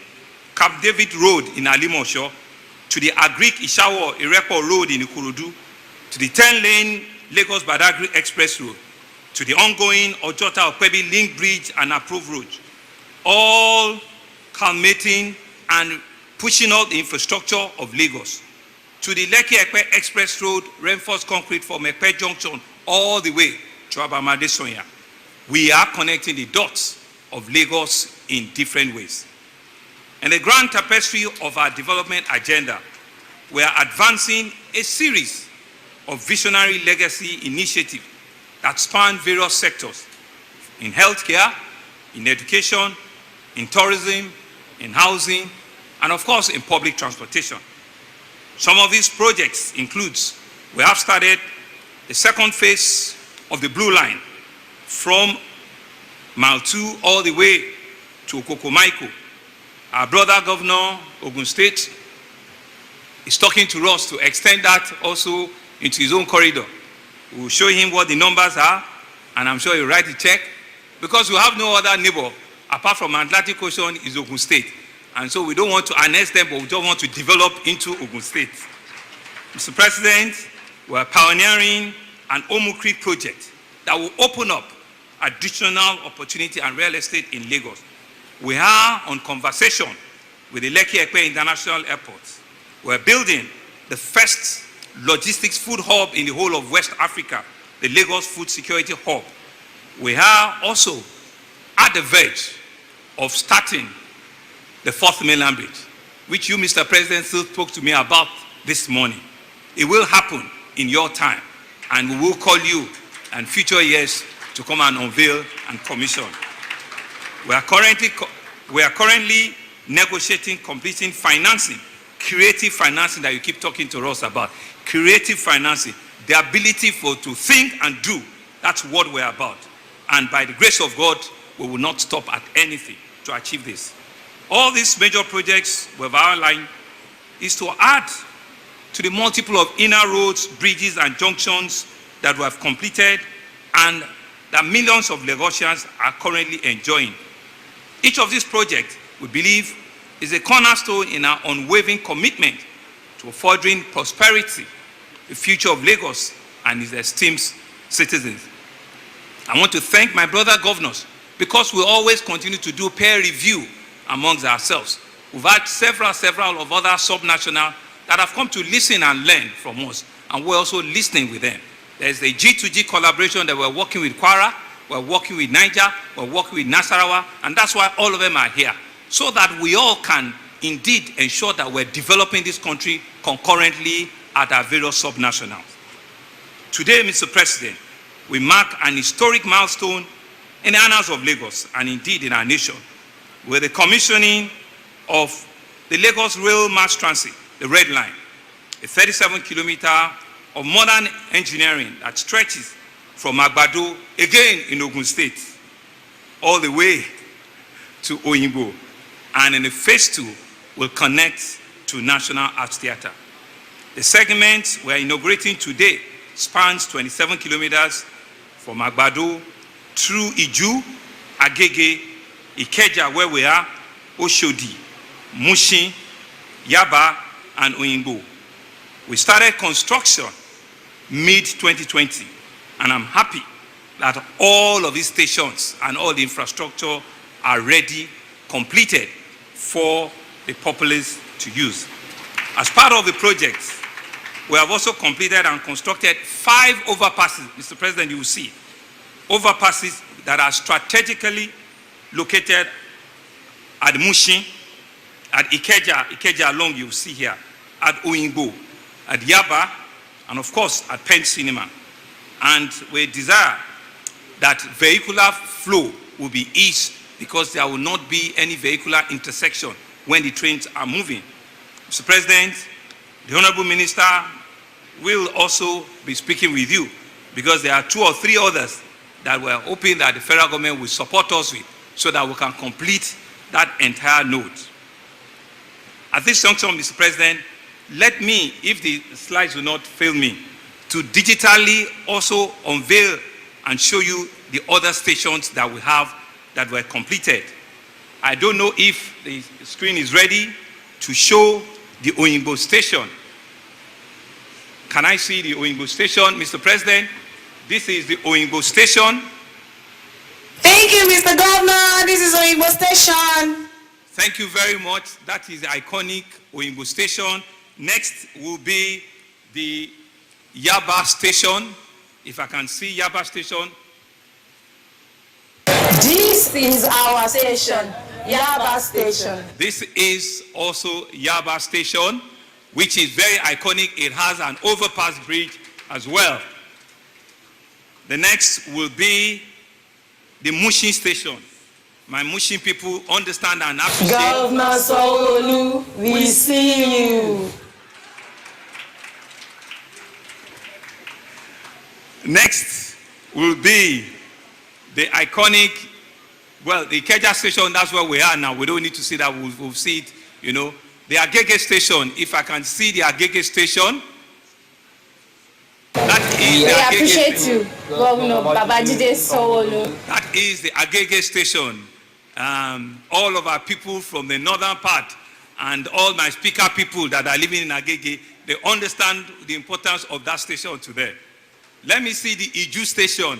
Cap David Road in Alimosho, to the Agric Ishawo Irepo Road in Ikorodu, to the 10-lane Lagos Badagry Express Road, to the ongoing Ojota Okpebi Link Bridge and Approved Road, all culminating and pushing out the infrastructure of Lagos, to the Lekki-Epe Express Road, reinforced concrete from Epe Junction all the way to Abamade Sonya. We are connecting the dots of Lagos in different ways. In the grand tapestry of our development agenda, we are advancing a series of visionary legacy initiatives that span various sectors: in healthcare, in education, in tourism, in housing, and of course in public transportation. Some of these projects includes, we have started the second phase of the Blue Line from Mile 2 all the way to Okokomaiko. Our brother governor, Ogun State, is talking to us to extend that also into his own corridor. We will show him what the numbers are, and I'm sure he'll write a check, because we have no other neighbor apart from Atlantic Ocean is Ogun State. And so we don't want to annex them, but we don't want to develop into Ogun State. Mr. President, we're pioneering an Omu Creek project that will open up additional opportunity and real estate in Lagos. We are on conversation with the Lekki-Epe International Airport. We're building the first logistics food hub in the whole of West Africa, the Lagos Food Security Hub. We are also at the verge of starting the 4th mainland bridge, which you, Mr. President, still spoke to me about this morning. It will happen in your time, and we will call you in future years to come and unveil and commission. We are currently negotiating, completing financing, creative financing that you keep talking to us about. Creative financing, the ability to think and do. That's what we're about. And by the grace of God, we will not stop at anything to achieve this. All these major projects we've outlined is to add to the multiple of inner roads, bridges, and junctions that we have completed and that millions of Lagosians are currently enjoying. Each of these projects, we believe, is a cornerstone in our unwavering commitment to furthering prosperity, the future of Lagos and its esteemed citizens. I want to thank my brother governors because we always continue to do peer review amongst ourselves. We've had several of other subnational that have come to listen and learn from us, and we're also listening with them. There's a G2G collaboration that we're working with Kwara, we're working with Niger, we're working with Nasarawa, and that's why all of them are here, so that we all can indeed ensure that we're developing this country concurrently at our various subnationals. Today, Mr. President, we mark an historic milestone in the annals of Lagos and indeed in our nation with the commissioning of the Lagos Rail Mass Transit, the Red Line, a 37-kilometer of modern engineering that stretches from Agbado, again in Ogun State, all the way to Oyingbo, and in the phase 2 will connect to National Arts Theatre. The segment we're inaugurating today spans 27 kilometers from Agbado through Iju, Agege, Ikeja, where we are, Oshodi, Mushin, Yaba, and Oyingbo. We started construction mid-2020, and I'm happy that all of these stations and all the infrastructure are ready, completed for the populace to use. As part of the project, we have also completed and constructed 5 overpasses. Mr. President, you will see overpasses that are strategically located at Mushin, at Ikeja along you see here, at Oyingbo, at Yaba, and of course at Penn Cinema. And we desire that vehicular flow will be eased because there will not be any vehicular intersection when the trains are moving. Mr. President, the Honorable Minister will also be speaking with you because there are 2 or 3 others that we're hoping that the federal government will support us with so that we can complete that entire node. At this junction, Mr. President, let me, if the slides will not fail me, to digitally also unveil and show you the other stations that we have that were completed. I don't know if the screen is ready to show the Oyingbo station. Can I see the Oyingbo station, Mr. President? This is the Oyingbo station. Thank you, Mr. Governor. This is Oyingbo station. Thank you very much. That is the iconic Oyingbo station. Next will be the Yaba station. If I can see Yaba station. This is our station, Yaba station. This is also Yaba station, which is very iconic. It has an overpass bridge as well. The next will be the Mushin station. My Mushin people understand and appreciate. Governor Sanwo-Olu, we see you. Next will be the iconic, well, the Ikeja station, that's where we are now. We don't need to see that, we'll see it, you know. The Agege station, if I can see the Agege station. That is we the appreciate station. You, Governor Babajide Sanwo-Olu. That is the Agege station. All of our people from the northern part and all my speaker people that are living in Agege, they understand the importance of that station today. Let me see the Iju station.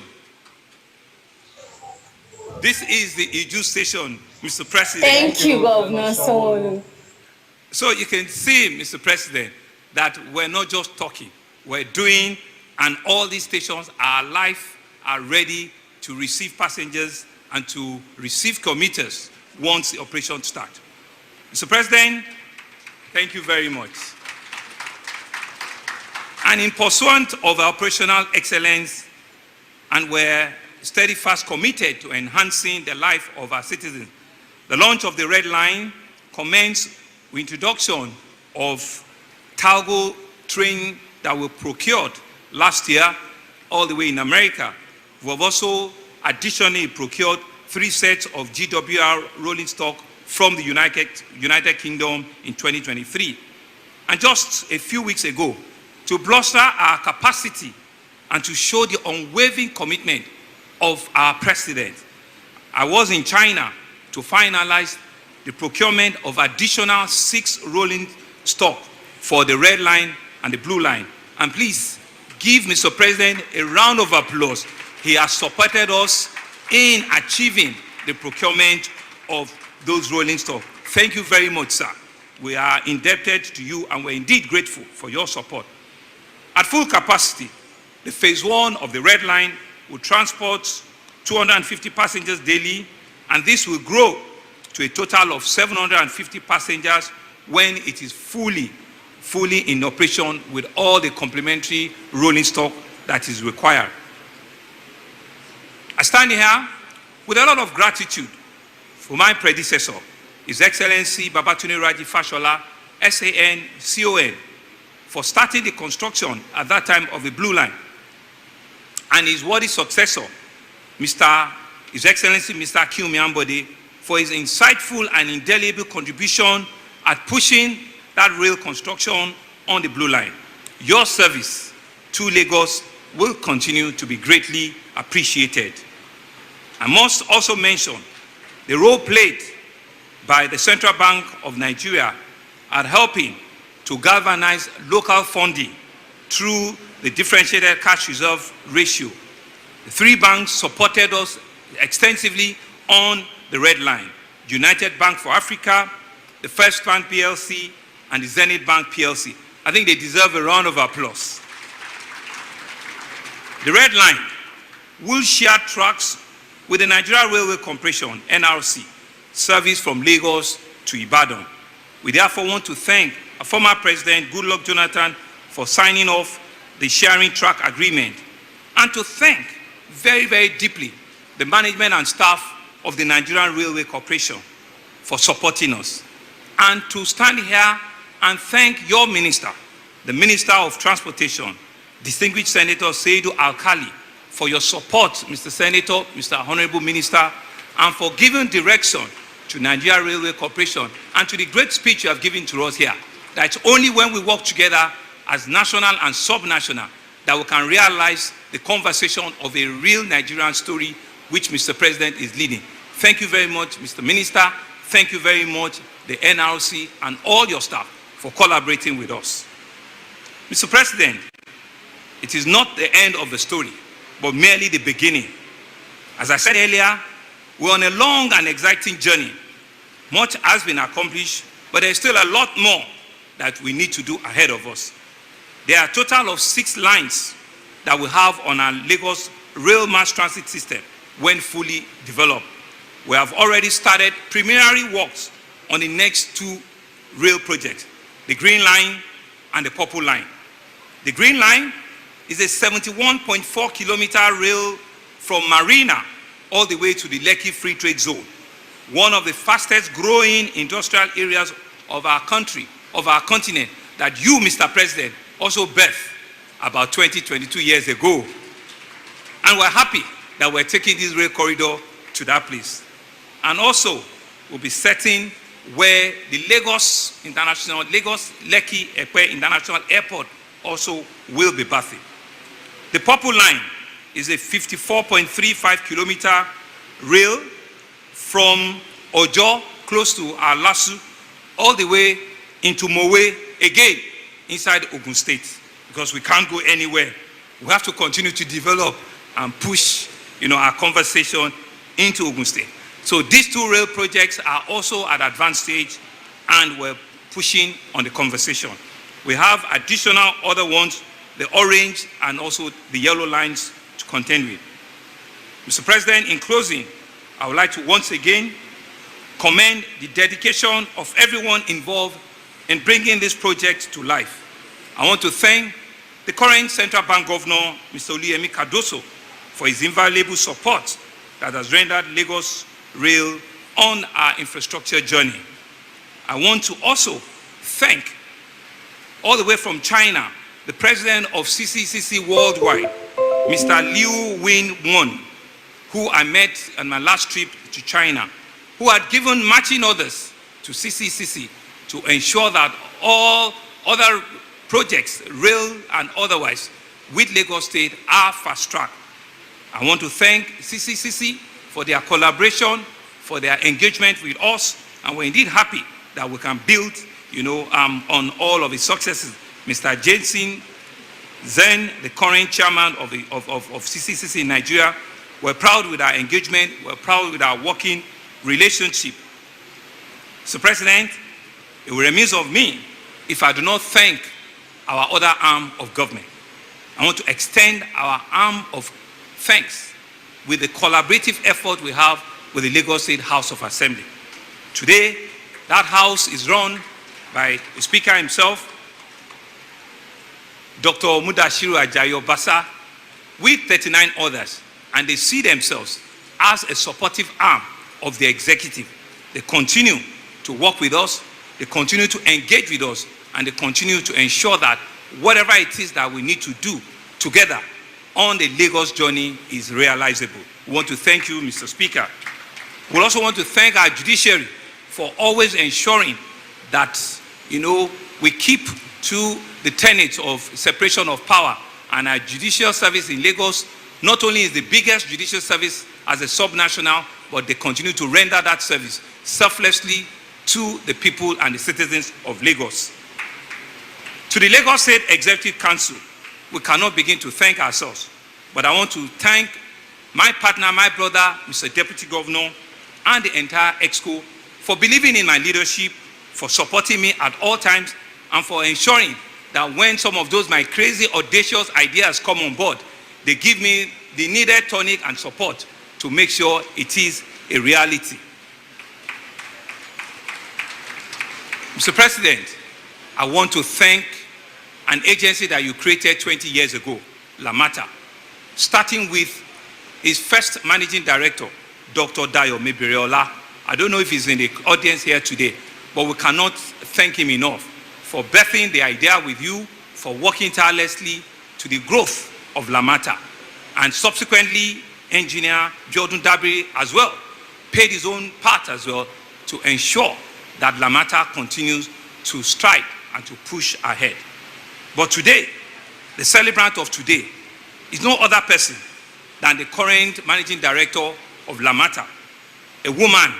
This is the Iju station, Mr. President. Thank you, Governor Sanwo-Olu. So you can see, Mr. President, that we're not just talking, we're doing, and all these stations are live, are ready to receive passengers and to receive commuters once the operation starts. Mr. President, thank you very much. And in pursuant of our operational excellence, and we're steadfast committed to enhancing the life of our citizens, the launch of the Red Line commenced with introduction of cargo train that were procured last year, all the way in America. We have also additionally procured 3 sets of GWR rolling stock from the United Kingdom in 2023. And just a few weeks ago, to bolster our capacity and to show the unwavering commitment of our president, I was in China to finalize the procurement of additional 6 rolling stock for the red line and the blue line. And please give Mr. President a round of applause. He has supported us in achieving the procurement of those rolling stock. Thank you very much, sir. We are indebted to you, and we're indeed grateful for your support. At full capacity, the phase 1 of the red line will transport 250 passengers daily, and this will grow to a total of 750 passengers when it is fully in operation with all the complementary rolling stock that is required. I stand here with a lot of gratitude for my predecessor, His Excellency Babatunde Raji Fashola, SAN, CON, for starting the construction at that time of the Blue Line, and his worthy successor, His Excellency Mr. Akinwumi Ambode, for his insightful and indelible contribution at pushing that rail construction on the Blue Line. Your service to Lagos will continue to be greatly appreciated. I must also mention the role played by the Central Bank of Nigeria at helping to galvanize local funding through the differentiated cash reserve ratio. The 3 banks supported us extensively on the red line: United Bank for Africa, the First Bank PLC, and the Zenith Bank PLC. I think they deserve a round of applause. The red line will share tracks with the Nigeria Railway Corporation, NRC, service from Lagos to Ibadan. We therefore want to thank our former President, Goodluck Jonathan, for signing off the sharing track agreement, and to thank very, very deeply the management and staff of the Nigerian Railway Corporation for supporting us. And to stand here and thank your minister, the Minister of Transportation, distinguished Senator Seidu Alkali, for your support, Mr. Senator, Mr. Honorable Minister, and for giving direction to Nigeria Railway Corporation and to the great speech you have given to us here. That it's only when we work together as national and sub-national that we can realize the conversation of a real Nigerian story which Mr. President is leading. Thank you very much, Mr. Minister. Thank you very much, the NRC and all your staff, for collaborating with us. Mr. President, it is not the end of the story, but merely the beginning. As I said earlier, we're on a long and exciting journey. Much has been accomplished, but there's still a lot more that we need to do ahead of us. There are a total of 6 lines that we have on our Lagos rail mass transit system when fully developed. We have already started preliminary works on the next 2 rail projects, the Green Line and the Purple Line. The Green Line is a 71.4 kilometer rail from Marina all the way to the Lekki Free Trade Zone, one of the fastest growing industrial areas of our country, of our continent, that you, Mr. President, also birthed about 22 years ago. And we're happy that we're taking this rail corridor to that place. And also, we'll be setting where the Lagos Lekki Epe International Airport also will be birthing. The Purple Line is a 54.35 kilometer rail from Ojo, close to Alasu, all the way into Mowe, again, inside Ogun State, because we can't go anywhere. We have to continue to develop and push, our conversation into Ogun State. So these 2 rail projects are also at advanced stage, and we're pushing on the conversation. We have additional other ones, the orange and also the yellow lines to contend with. Mr. President, in closing, I would like to once again commend the dedication of everyone involved in bringing this project to life. I want to thank the current Central Bank Governor, Mr. Oluyemi Cardoso, for his invaluable support that has rendered Lagos Rail on our infrastructure journey. I want to also thank, all the way from China, the president of CCCC Worldwide, Mr. Liu Win-Won, who I met on my last trip to China, who had given marching orders to CCCC to ensure that all other projects, rail and otherwise, with Lagos State are fast-tracked. I want to thank CCCC for their collaboration, for their engagement with us, and we're indeed happy that we can build, on all of its successes. Mr. Jensen Zen, the current chairman of CCCC in Nigeria, we're proud with our engagement, we're proud with our working relationship. Mr. President, it will remain of me if I do not thank our other arm of government. I want to extend our arm of thanks with the collaborative effort we have with the Lagos State House of Assembly. Today, that house is run by the Speaker himself, Dr. Mudashiru Ajayi Obasa, with 39 others, and they see themselves as a supportive arm of the executive. They continue to work with us, they continue to engage with us, and they continue to ensure that whatever it is that we need to do together on the Lagos journey is realizable. We want to thank you, Mr. Speaker. We also want to thank our judiciary for always ensuring that, we keep to the tenets of separation of power, and our judicial service in Lagos not only is the biggest judicial service as a subnational, but they continue to render that service selflessly to the people and the citizens of Lagos. To the Lagos State Executive Council, we cannot begin to thank ourselves, but I want to thank my partner, my brother, Mr. Deputy Governor, and the entire EXCO for believing in my leadership, for supporting me at all times, and for ensuring that when some of those my crazy, audacious ideas come on board, they give me the needed tonic and support to make sure it is a reality. Mr. President, I want to thank an agency that you created 20 years ago, Lamata, starting with his first managing director, Dr. Dayo Mebiriola. I don't know if he's in the audience here today, but we cannot thank him enough for birthing the idea with you, for working tirelessly to the growth of Lamata. And subsequently, engineer Jordan Dabiri as well paid his own part as well to ensure that Lamata continues to stride and to push ahead. But today, the celebrant of today is no other person than the current managing director of Lamata, a woman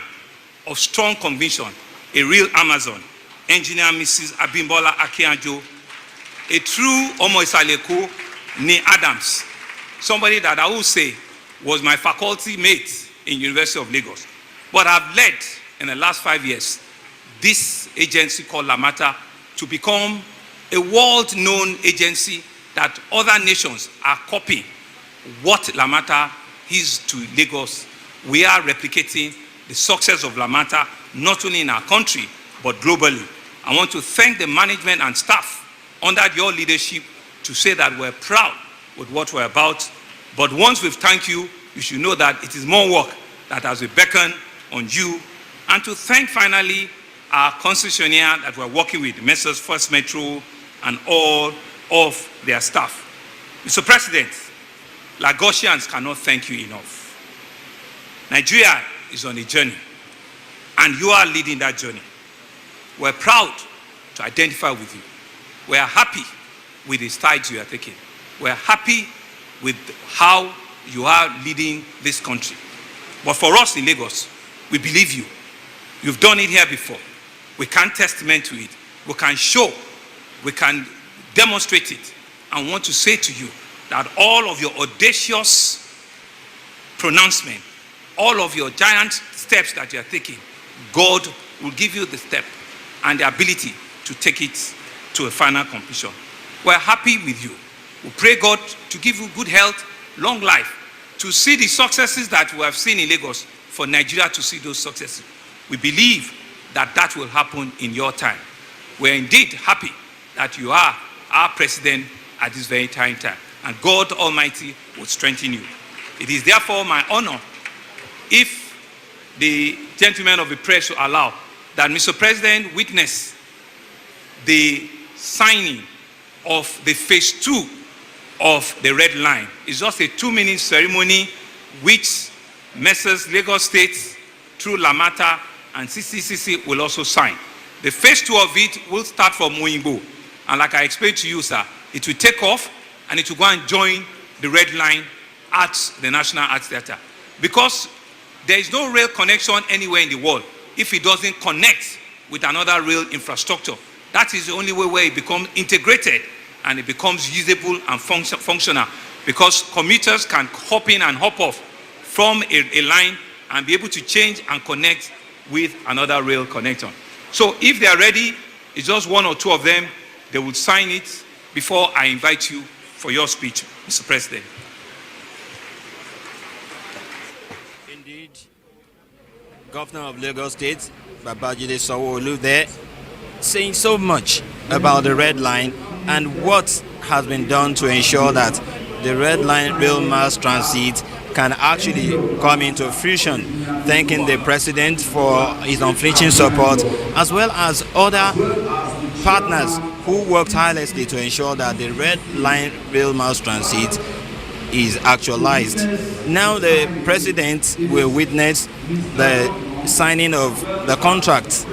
of strong conviction, a real Amazon, engineer Mrs. Abimbola Akianjo, a true Omo Isaleko, Nee Adams, somebody that I would say was my faculty mate in University of Lagos. But I've led in the last 5 years this agency called Lamata to become a world-known agency that other nations are copying what Lamata is to Lagos. We are replicating the success of Lamata not only in our country but globally. I want to thank the management and staff under your leadership to say that we're proud with what we're about. But once we've thanked you, you should know that it is more work that has been beckoned on you. And to thank finally our concessionaire that we're working with, Messrs. First Metro and all of their staff. Mr. President, Lagosians cannot thank you enough. Nigeria is on a journey, and you are leading that journey. We're proud to identify with you. We're happy with the strides you are taking. We're happy with how you are leading this country. But for us in Lagos, we believe you. You've done it here before. We can testament to it. We can show, we can demonstrate it, and want to say to you that all of your audacious pronouncement, all of your giant steps that you are taking, God will give you the step and the ability to take it to a final completion. We're happy with you. We pray God to give you good health, long life, to see the successes that we have seen in Lagos, for Nigeria to see those successes. We believe that that will happen in your time. We're indeed happy that you are our president at this very time, and God Almighty will strengthen you. It is therefore my honor, if the gentlemen of the press will allow, that Mr. President witness the signing of the phase 2 of the red line. It's just a 2-minute ceremony which Messrs. Lagos State through Lamata and CCCC will also sign. The phase 2 of it will start from Moyingbo. And like I explained to you, sir, it will take off and it will go and join the red line at the National Arts Theatre. Because there is no rail connection anywhere in the world if it doesn't connect with another rail infrastructure. That is the only way where it becomes integrated and it becomes usable and functional, because commuters can hop in and hop off from a line and be able to change and connect with another rail connector. So if they are ready, it's just 1 or 2 of them, they will sign it before I invite you for your speech, Mr. President. Indeed, Governor of Lagos State, Babajide Sanwo-Olu there, saying so much about the red line and what has been done to ensure that the red line rail mass transit can actually come into fruition, thanking the president for his unflinching support, as well as other partners who worked tirelessly to ensure that the red line rail mass transit is actualized. Now the president will witness the signing of the contract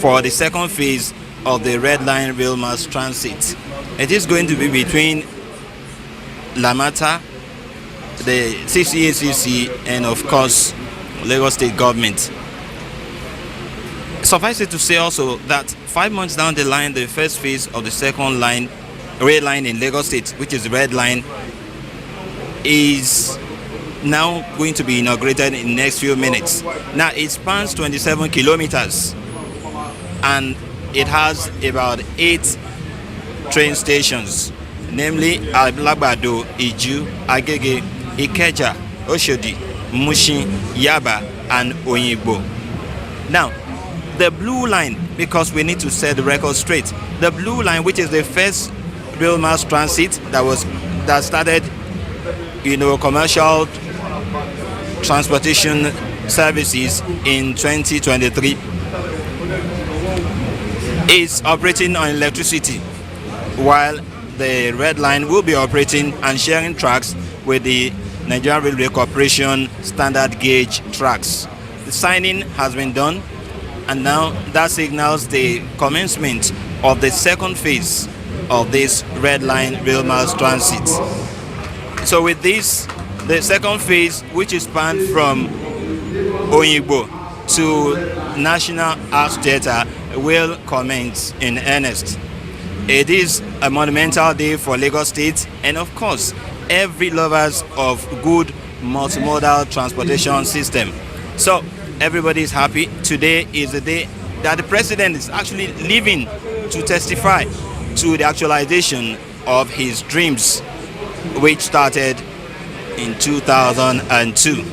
for the second phase of the red line rail mass transit. It is going to be between Lamata, the CCACC, and of course Lagos State government. Suffice it to say also that 5 months down the line, the first phase of the second line, rail line in Lagos State, which is the red line, is now going to be inaugurated in the next few minutes. Now it spans 27 kilometers and it has about 8 train stations, namely Alagbado, Iju, Agege, Ikeja, Oshodi, Mushin, Yaba, and Oyingbo. Now, the blue line, because we need to set the record straight, the blue line, which is the first rail mass transit that started, commercial transportation services in 2023, is operating on electricity, while the red line will be operating and sharing tracks with the Nigerian Railway Corporation standard gauge tracks. The signing has been done, and now that signals the commencement of the second phase of this red line rail mass transit. So with this, the second phase, which is spanned from Oyingbo to National Arts Theatre, will commence in earnest. It is a monumental day for Lagos State and of course every lovers of good multimodal transportation system. So everybody is happy. Today is the day that the president is actually leaving to testify to the actualization of his dreams, which started in 2002.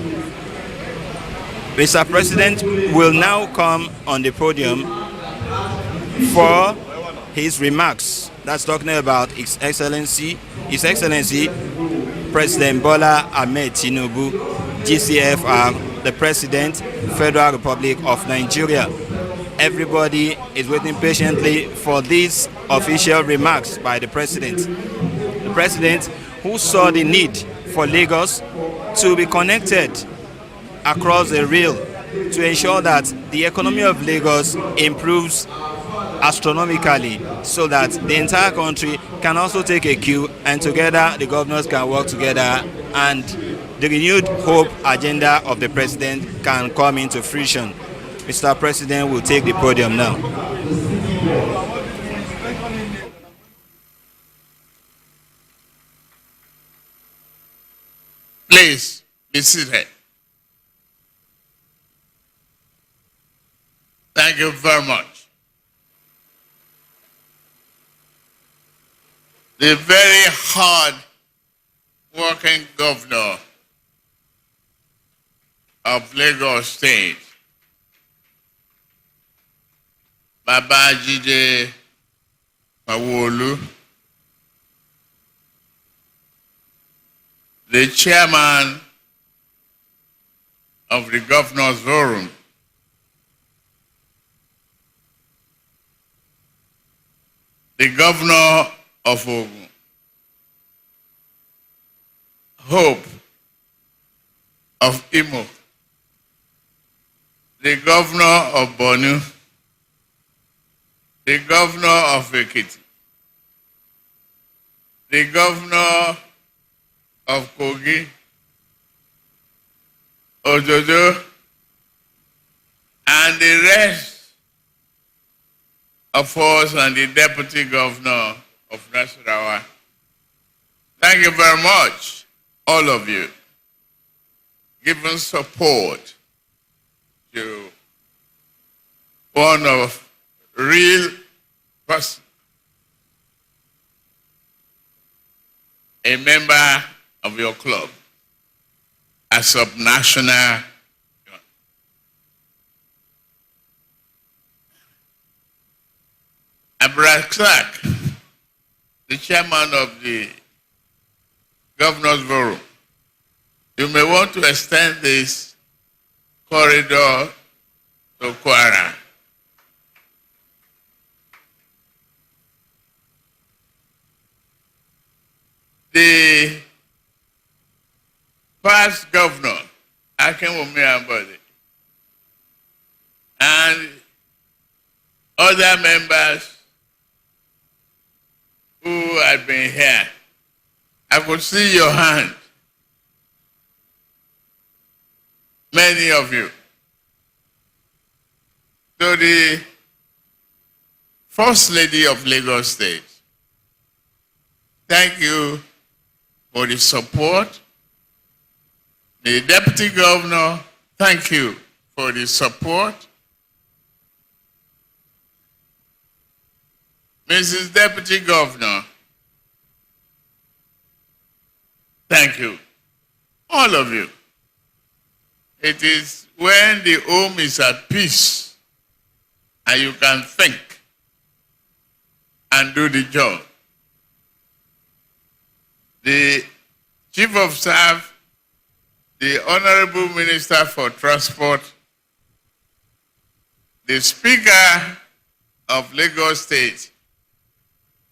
Mr. President will now come on the podium for his remarks. That's talking about His Excellency President Bola Ahmed Tinubu, GCFR, the President, Federal Republic of Nigeria. Everybody is waiting patiently for these official remarks by the President. The President who saw the need for Lagos to be connected across the rail to ensure that the economy of Lagos improves astronomically, so that the entire country can also take a cue and together the governors can work together and the renewed hope agenda of the president can come into fruition. Mr. President will take the podium now. Please be seated. Thank you very much. The very hard working governor of Lagos State, Babajide Sanwo-Olu, the chairman of the governor's forum, the governor of Ogun, Hope of Imo, the governor of Borno, the governor of Ekiti, the governor of Kogi, Ojojo, and the rest of us and the deputy governor of Nasarawa. Thank you very much, all of you, giving support to one of real person, a member of your club, a subnational. Abraham Clark, the chairman of the Governor's Forum, you may want to extend this corridor to Kwara. The past governor, Akinwumi Ambode, and other members who had been here, I could see your hand. Many of you. To the First Lady of Lagos State, thank you for the support. The Deputy Governor, thank you for the support. Mrs. Deputy Governor, thank you. All of you. It is when the home is at peace and you can think and do the job. The Chief of Staff, the Honorable Minister for Transport, the Speaker of Lagos State,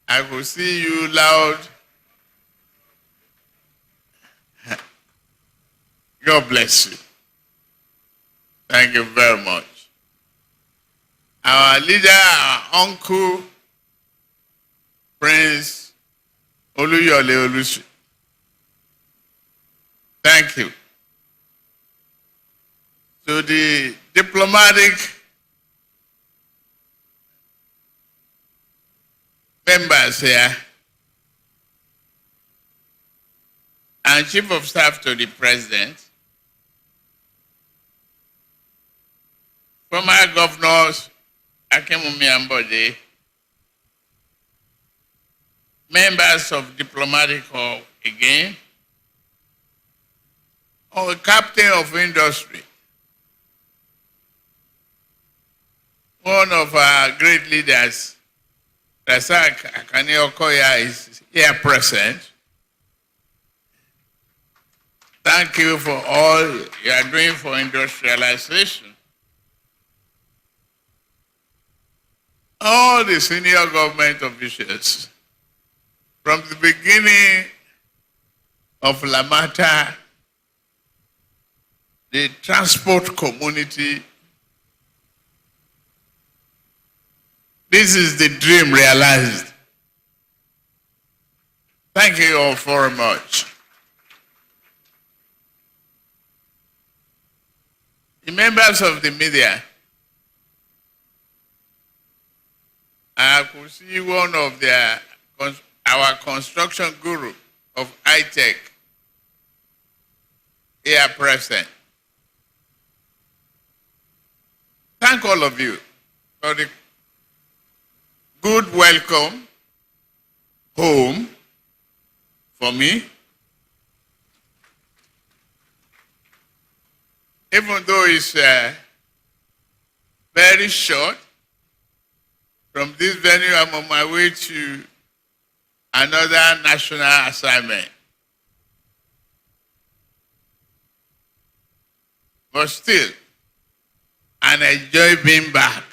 I could see you loud. God bless you. Thank you very much. Our leader, our uncle, Prince Oluyole Olusi. Thank you. To the diplomatic members here, and Chief of Staff to the President, former governors Akinwumi Ambode, members of diplomatic corps again, or captain of industry. One of our great leaders, Rasak Akani Okoya, is here present. Thank you for all you are doing for industrialization. All the senior government officials, from the beginning of Lamata, the transport community, this is the dream realized. Thank you all very much. The members of the media, I could see one of our construction guru of high-tech here present. Thank all of you for the good welcome home for me. Even though it's very short, from this venue I'm on my way to another national assignment. But still, and I enjoy being back.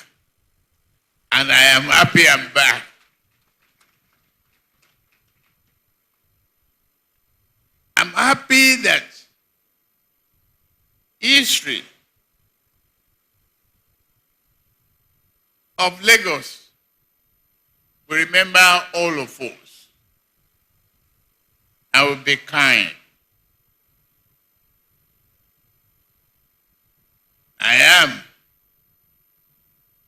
And I am happy I'm back. I'm happy that history of Lagos will remember all of us. I will be kind. I am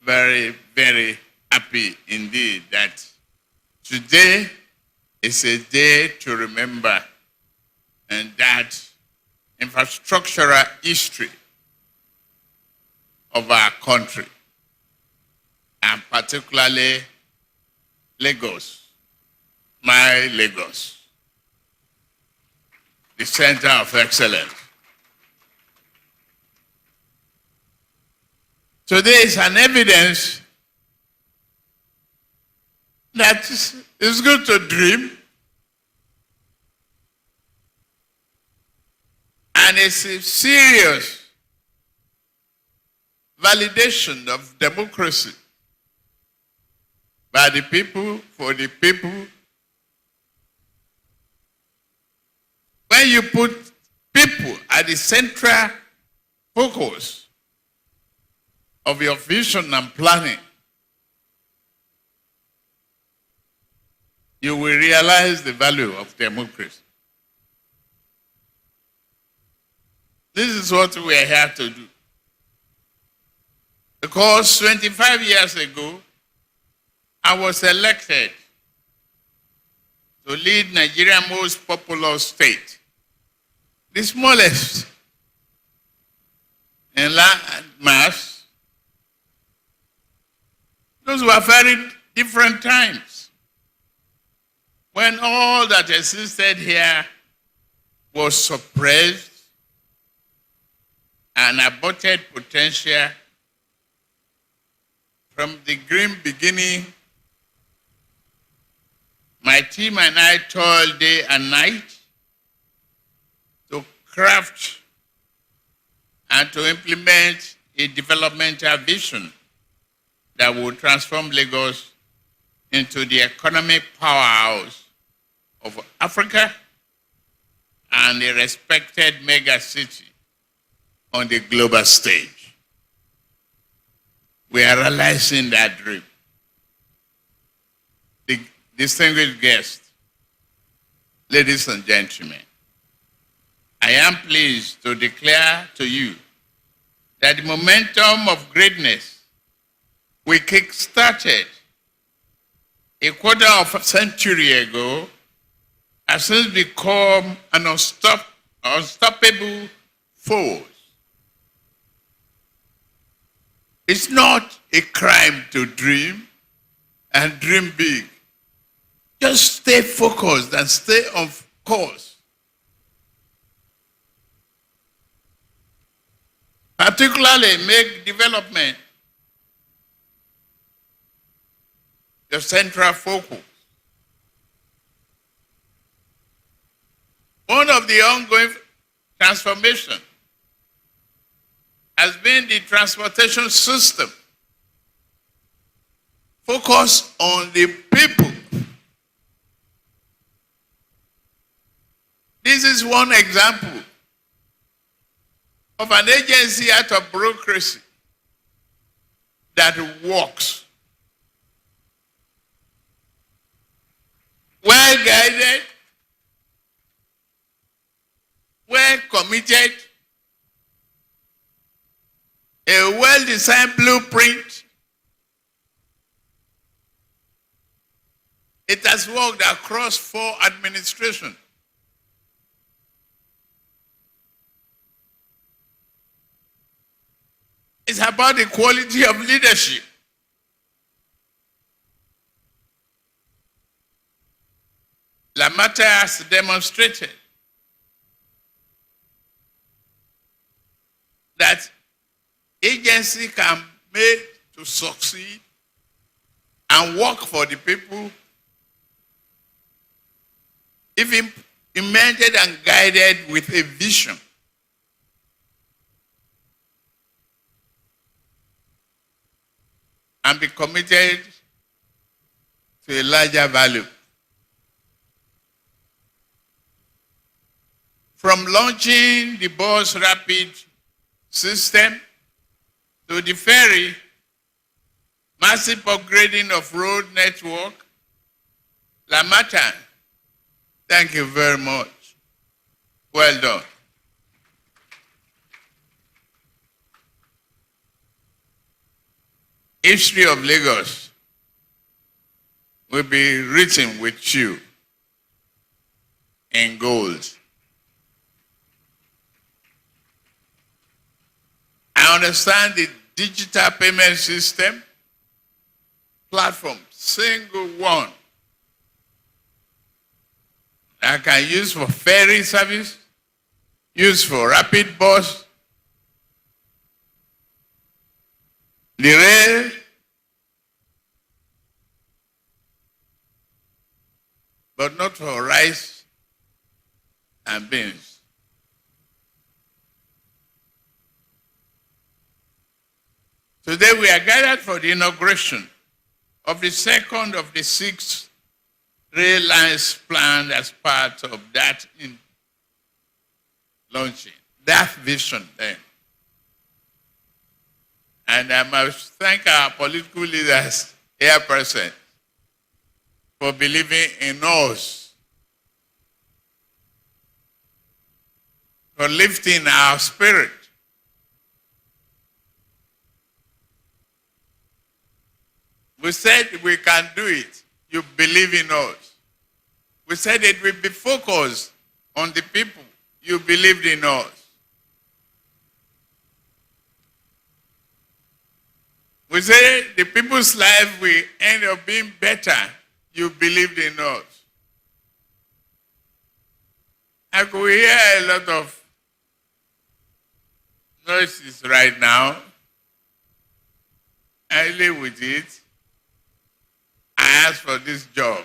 very, very happy indeed that today is a day to remember, and that infrastructural history of our country, and particularly Lagos, my Lagos, the center of excellence. Today is an evidence that it's good to dream, and it's a serious validation of democracy by the people, for the people. When you put people at the central focus of your vision and planning, you will realize the value of democracy. This is what we are here to do. Because 25 years ago, I was elected to lead Nigeria's most populous state, the smallest in land mass. Those were very different times when all that existed here was suppressed and aborted potential. From the grim beginning, my team and I toiled day and night to craft and to implement a developmental vision that will transform Lagos into the economic powerhouse of Africa and a respected mega city on the global stage. We are realizing that dream. The distinguished guests, ladies and gentlemen, I am pleased to declare to you that the momentum of greatness we kick-started a quarter of a century ago has since become an unstoppable force. It's not a crime to dream and dream big. Just stay focused and stay on course. Particularly make development the central focus. One of the ongoing transformations has been the transportation system. Focus on the people. This is one example of an agency out of bureaucracy that works. Well guided, well committed, a well-designed blueprint. It has worked across 4 administrations. It's about the quality of leadership. Lamata has demonstrated that agency can make to succeed and work for the people if implemented and guided with a vision. And be committed to a larger value. from launching the bus rapid system to the ferry, massive upgrading of road network, Lamata, thank you very much. Well done. History of Lagos will be written with you in gold. I understand the digital payment system platform, single one, I can use for ferry service, use for rapid bus, the rail, but not for rice and beans. Today we are gathered for the inauguration of the second of the 6 rail lines planned as part of that launching, that vision then. And I must thank our political leaders here present for believing in us, for lifting our spirit. We said we can do it. You believe in us. We said it will be focused on the people. You believed in us. We said the people's life will end up being better. You believed in us. I could hear a lot of noises right now. I live with it. I asked for this job.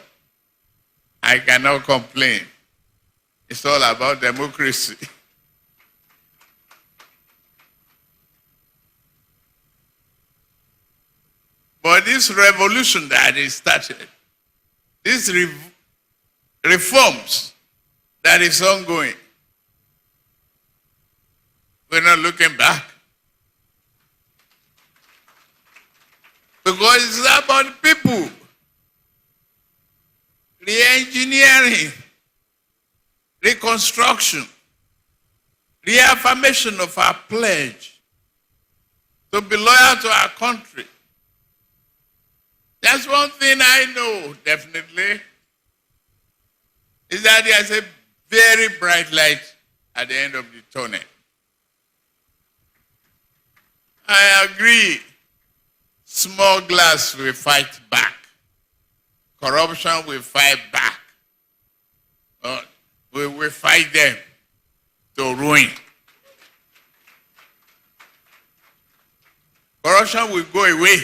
I cannot complain. It's all about democracy. But this revolution that is started, these reforms that is ongoing, we're not looking back. Because it's about people. Re-engineering, reconstruction, reaffirmation of our pledge to be loyal to our country. That's one thing I know, definitely, is that there's a very bright light at the end of the tunnel. I agree, smugglers will fight back. Corruption will fight back. We will fight them to ruin. Corruption will go away.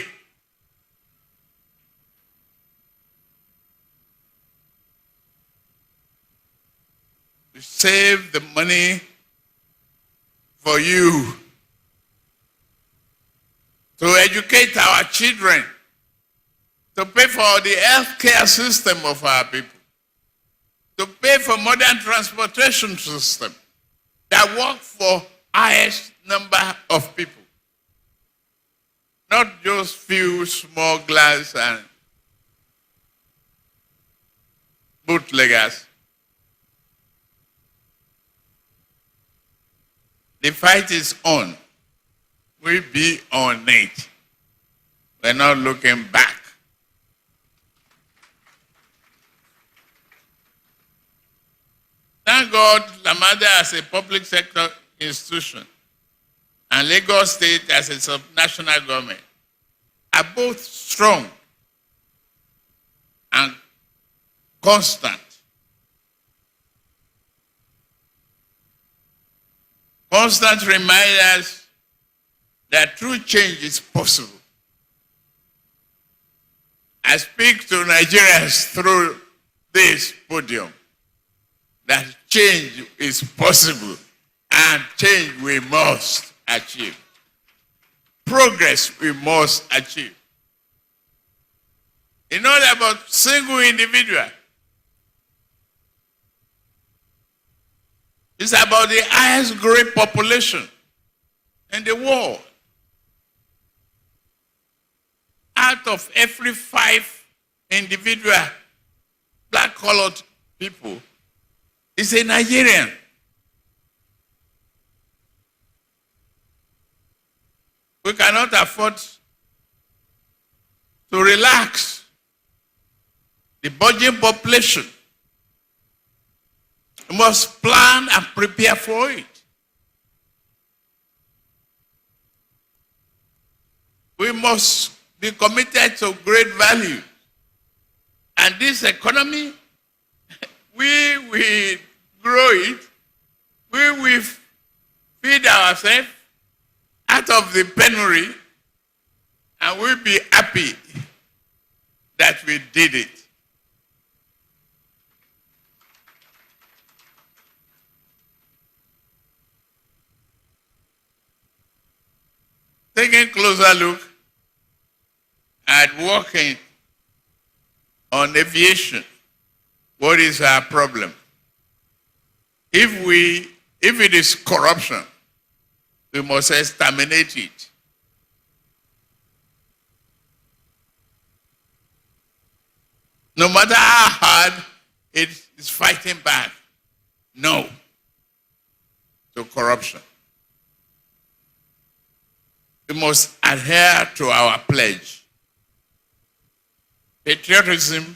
We save the money for you to educate our children, to pay for the healthcare system of our people, to pay for modern transportation system that work for highest number of people, not just few smugglers and bootleggers. The fight is on. We'll be on it. We're not looking back. Thank God, Lamada as a public sector institution and Lagos State as a subnational government are both strong and constant. Constant reminders that true change is possible. I speak to Nigerians through this podium that change is possible and change we must achieve. Progress we must achieve. You know about single individual. It's about the highest grade population in the world. Out of every 5 individual black-colored people is a Nigerian. We cannot afford to relax the budget population. We must plan and prepare for it. We must be committed to great value. And this economy, we will grow it, we will feed ourselves out of the penury, and we'll be happy that we did it. Taking a closer look at working on aviation, what is our problem? If it is corruption, we must exterminate it. No matter how hard it is fighting back, no to corruption. We must adhere to our pledge. Patriotism,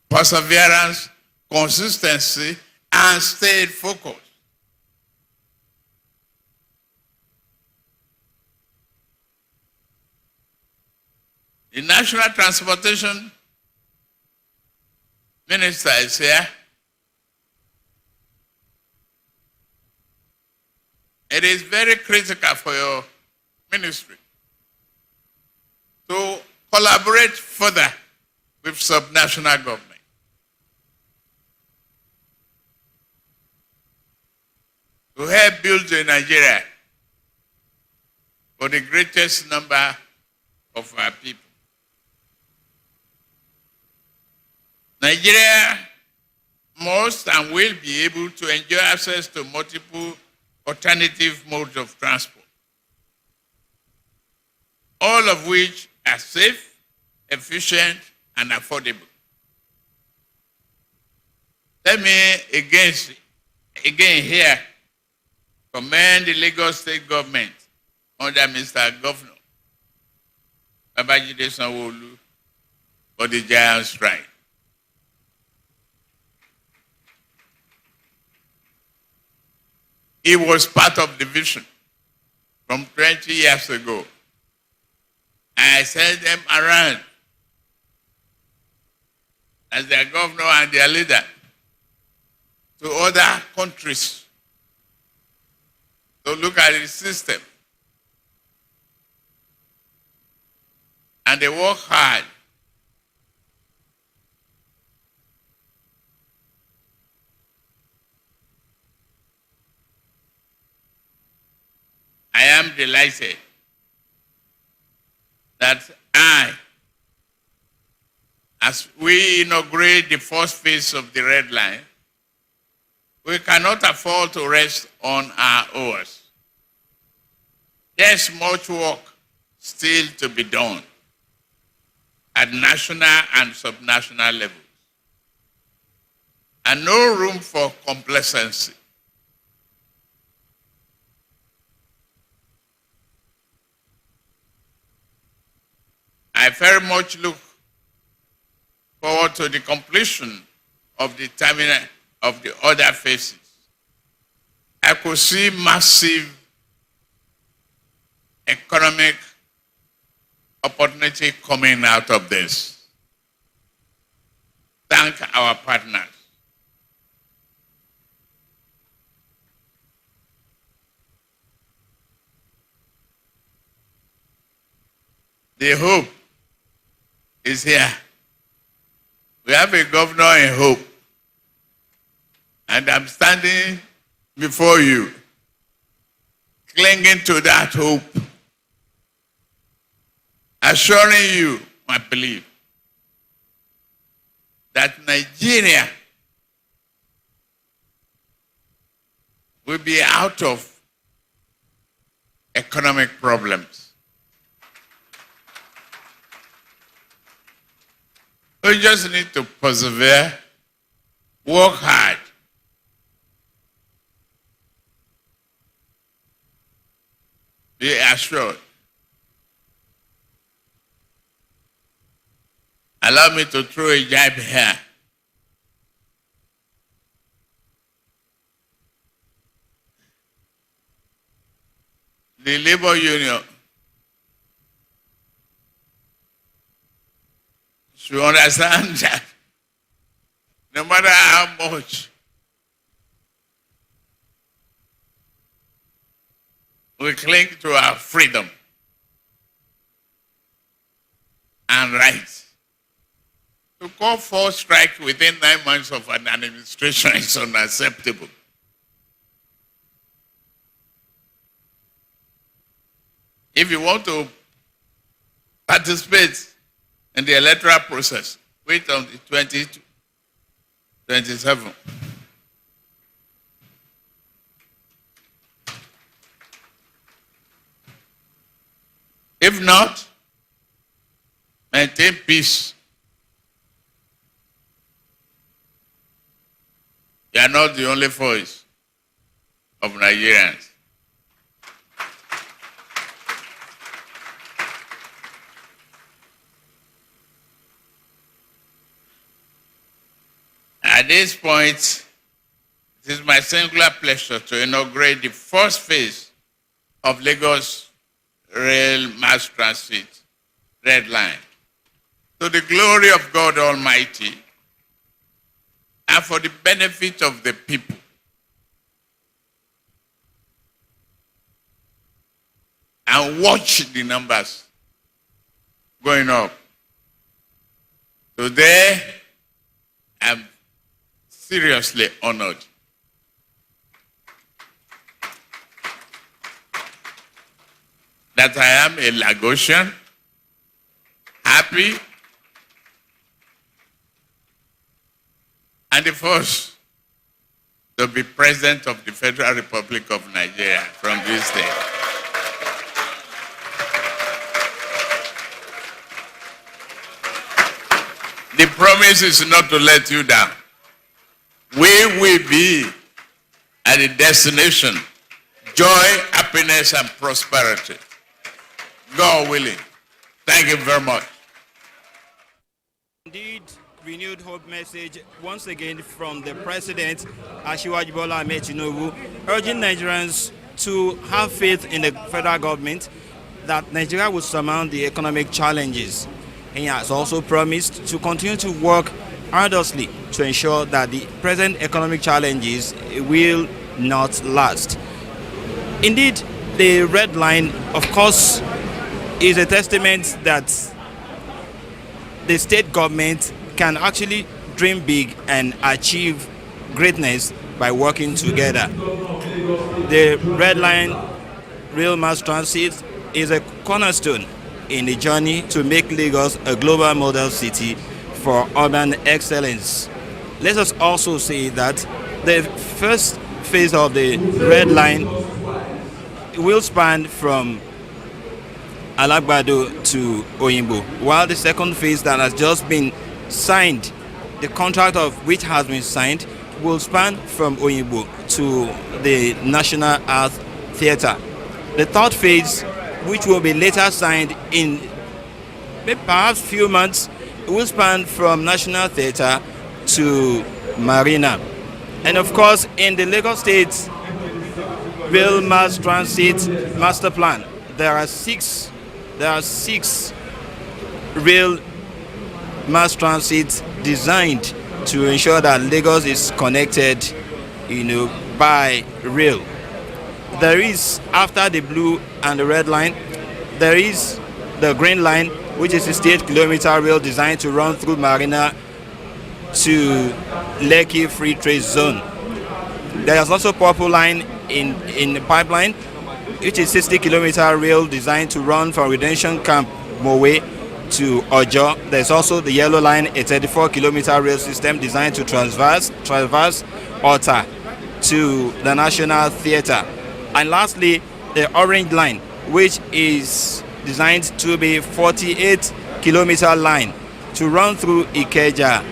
perseverance, consistency, and stay focused. The National Transportation Minister is here. It is very critical for your ministry to collaborate further with subnational government. To help build a Nigeria for the greatest number of our people. Nigeria must and will be able to enjoy access to multiple alternative modes of transport, all of which are safe, efficient, and affordable. Let me again here commend the Lagos State government under Mr. Governor Babajide Sanwo-Olu for the giant strike. It was part of the vision from 20 years ago. I sent them around as their governor and their leader to other countries to look at the system. And they work hard. I am delighted that as we inaugurate the first phase of the Red Line, we cannot afford to rest on our oars. There's much work still to be done at national and subnational levels, and no room for complacency. I very much look forward to the completion of the terminal of the other phases. I could see massive economic opportunity coming out of this. Thank our partners. The hope is here. We have a governor in hope. And I'm standing before you, clinging to that hope, assuring you, I believe, that Nigeria we'll be out of economic problems. We just need to persevere, work hard. Be assured. Allow me to throw a jab here. The labor union should understand that no matter how much we cling to our freedom and rights, to call for strike within 9 months of an administration is unacceptable. If you want to participate in the electoral process, wait until 2027. If not, maintain peace. You are not the only voice of Nigerians. At this point, it is my singular pleasure to inaugurate the first phase of Lagos Rail Mass Transit Red Line. To the glory of God Almighty and for the benefit of the people. And watch the numbers going up. Today, I'm seriously honored that I am a Lagosian, happy, and the first to be President of the Federal Republic of Nigeria from this state. The promise is not to let you down. We will be at the destination, joy, happiness, and prosperity. God willing. Thank you very much. Indeed, renewed hope message once again from the President, Asiwaju Bola Ahmed Tinubu, urging Nigerians to have faith in the federal government that Nigeria will surmount the economic challenges. And he has also promised to continue to work arduously to ensure that the present economic challenges will not last. Indeed, the red line, of course, is a testament that the state government can actually dream big and achieve greatness by working together. The red line rail mass transit is a cornerstone in the journey to make Lagos a global model city for urban excellence. Let us also say that the first phase of the red line will span from Alagbado to Oyingbo, while the second phase that has just been signed, the contract of which has been signed, will span from Oyingbo to the National Art Theatre. The third phase, which will be later signed in perhaps few months, will span from National Theatre to Marina. And of course, in the Lagos State Rail Mass Transit Master Plan, there are six rail mass transit designed to ensure that Lagos is connected, by rail. There is, after the blue and the red line, there is the green line, which is a 68-kilometer rail designed to run through Marina to Lekki Free Trade Zone. There is also purple line in the pipeline, which is 60-kilometer rail designed to run from Redemption Camp Mowe to Ojo. There's also the yellow line, a 34-kilometer rail system designed to traverse Ota to the National Theatre. And lastly, the Orange Line, which is designed to be 48-kilometer line to run through Ikeja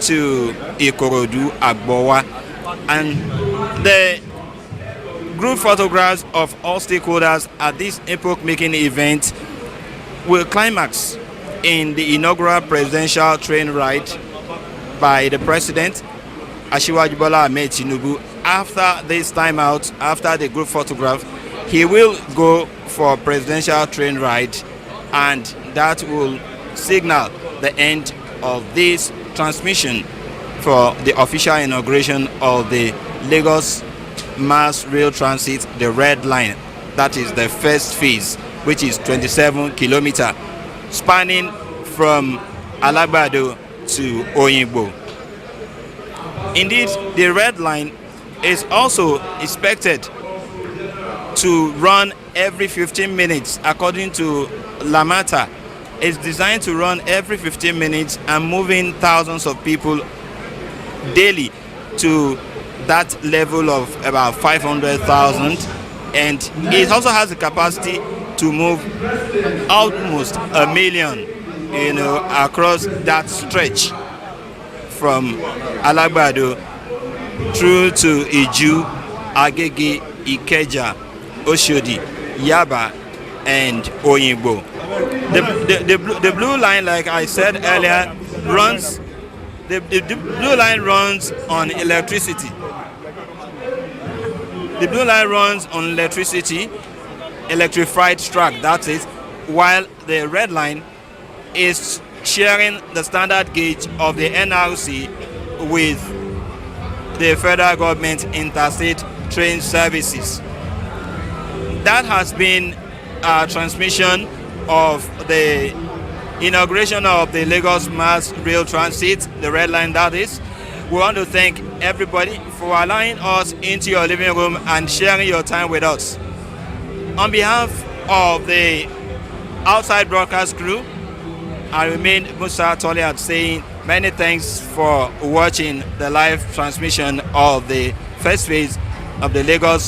to Ikorodu, Agbowa. And the group photographs of all stakeholders at this epoch-making event will climax in the inaugural presidential train ride by the President, Asiwaju Bola Ahmed Tinubu. After this time out, after the group photograph, he will go for presidential train ride, and that will signal the end of this transmission for the official inauguration of the Lagos Mass Rail Transit, the Red Line. That is the first phase, which is 27 kilometers, spanning from Alagbado to Oyingbo. Indeed, the Red Line is also expected to run every 15 minutes, according to Lamata. It's designed to run every 15 minutes and moving thousands of people daily to that level of about 500,000. And it also has the capacity to move almost 1 million, across that stretch from Alagbado through to Iju, Agege, Ikeja, Oshodi, Yaba, and Oyingbo. The blue line, like I said earlier, runs. The blue line runs on electricity. The blue line runs on electricity, electrified track. That's it. While the red line is sharing the standard gauge of the NRC with the federal government interstate train services. That has been a transmission of the inauguration of the Lagos Mass Rail Transit, the Red Line that is. We want to thank everybody for allowing us into your living room and sharing your time with us. On behalf of the outside broadcast crew, I remain Musa Toliat saying many thanks for watching the live transmission of the first phase of the Lagos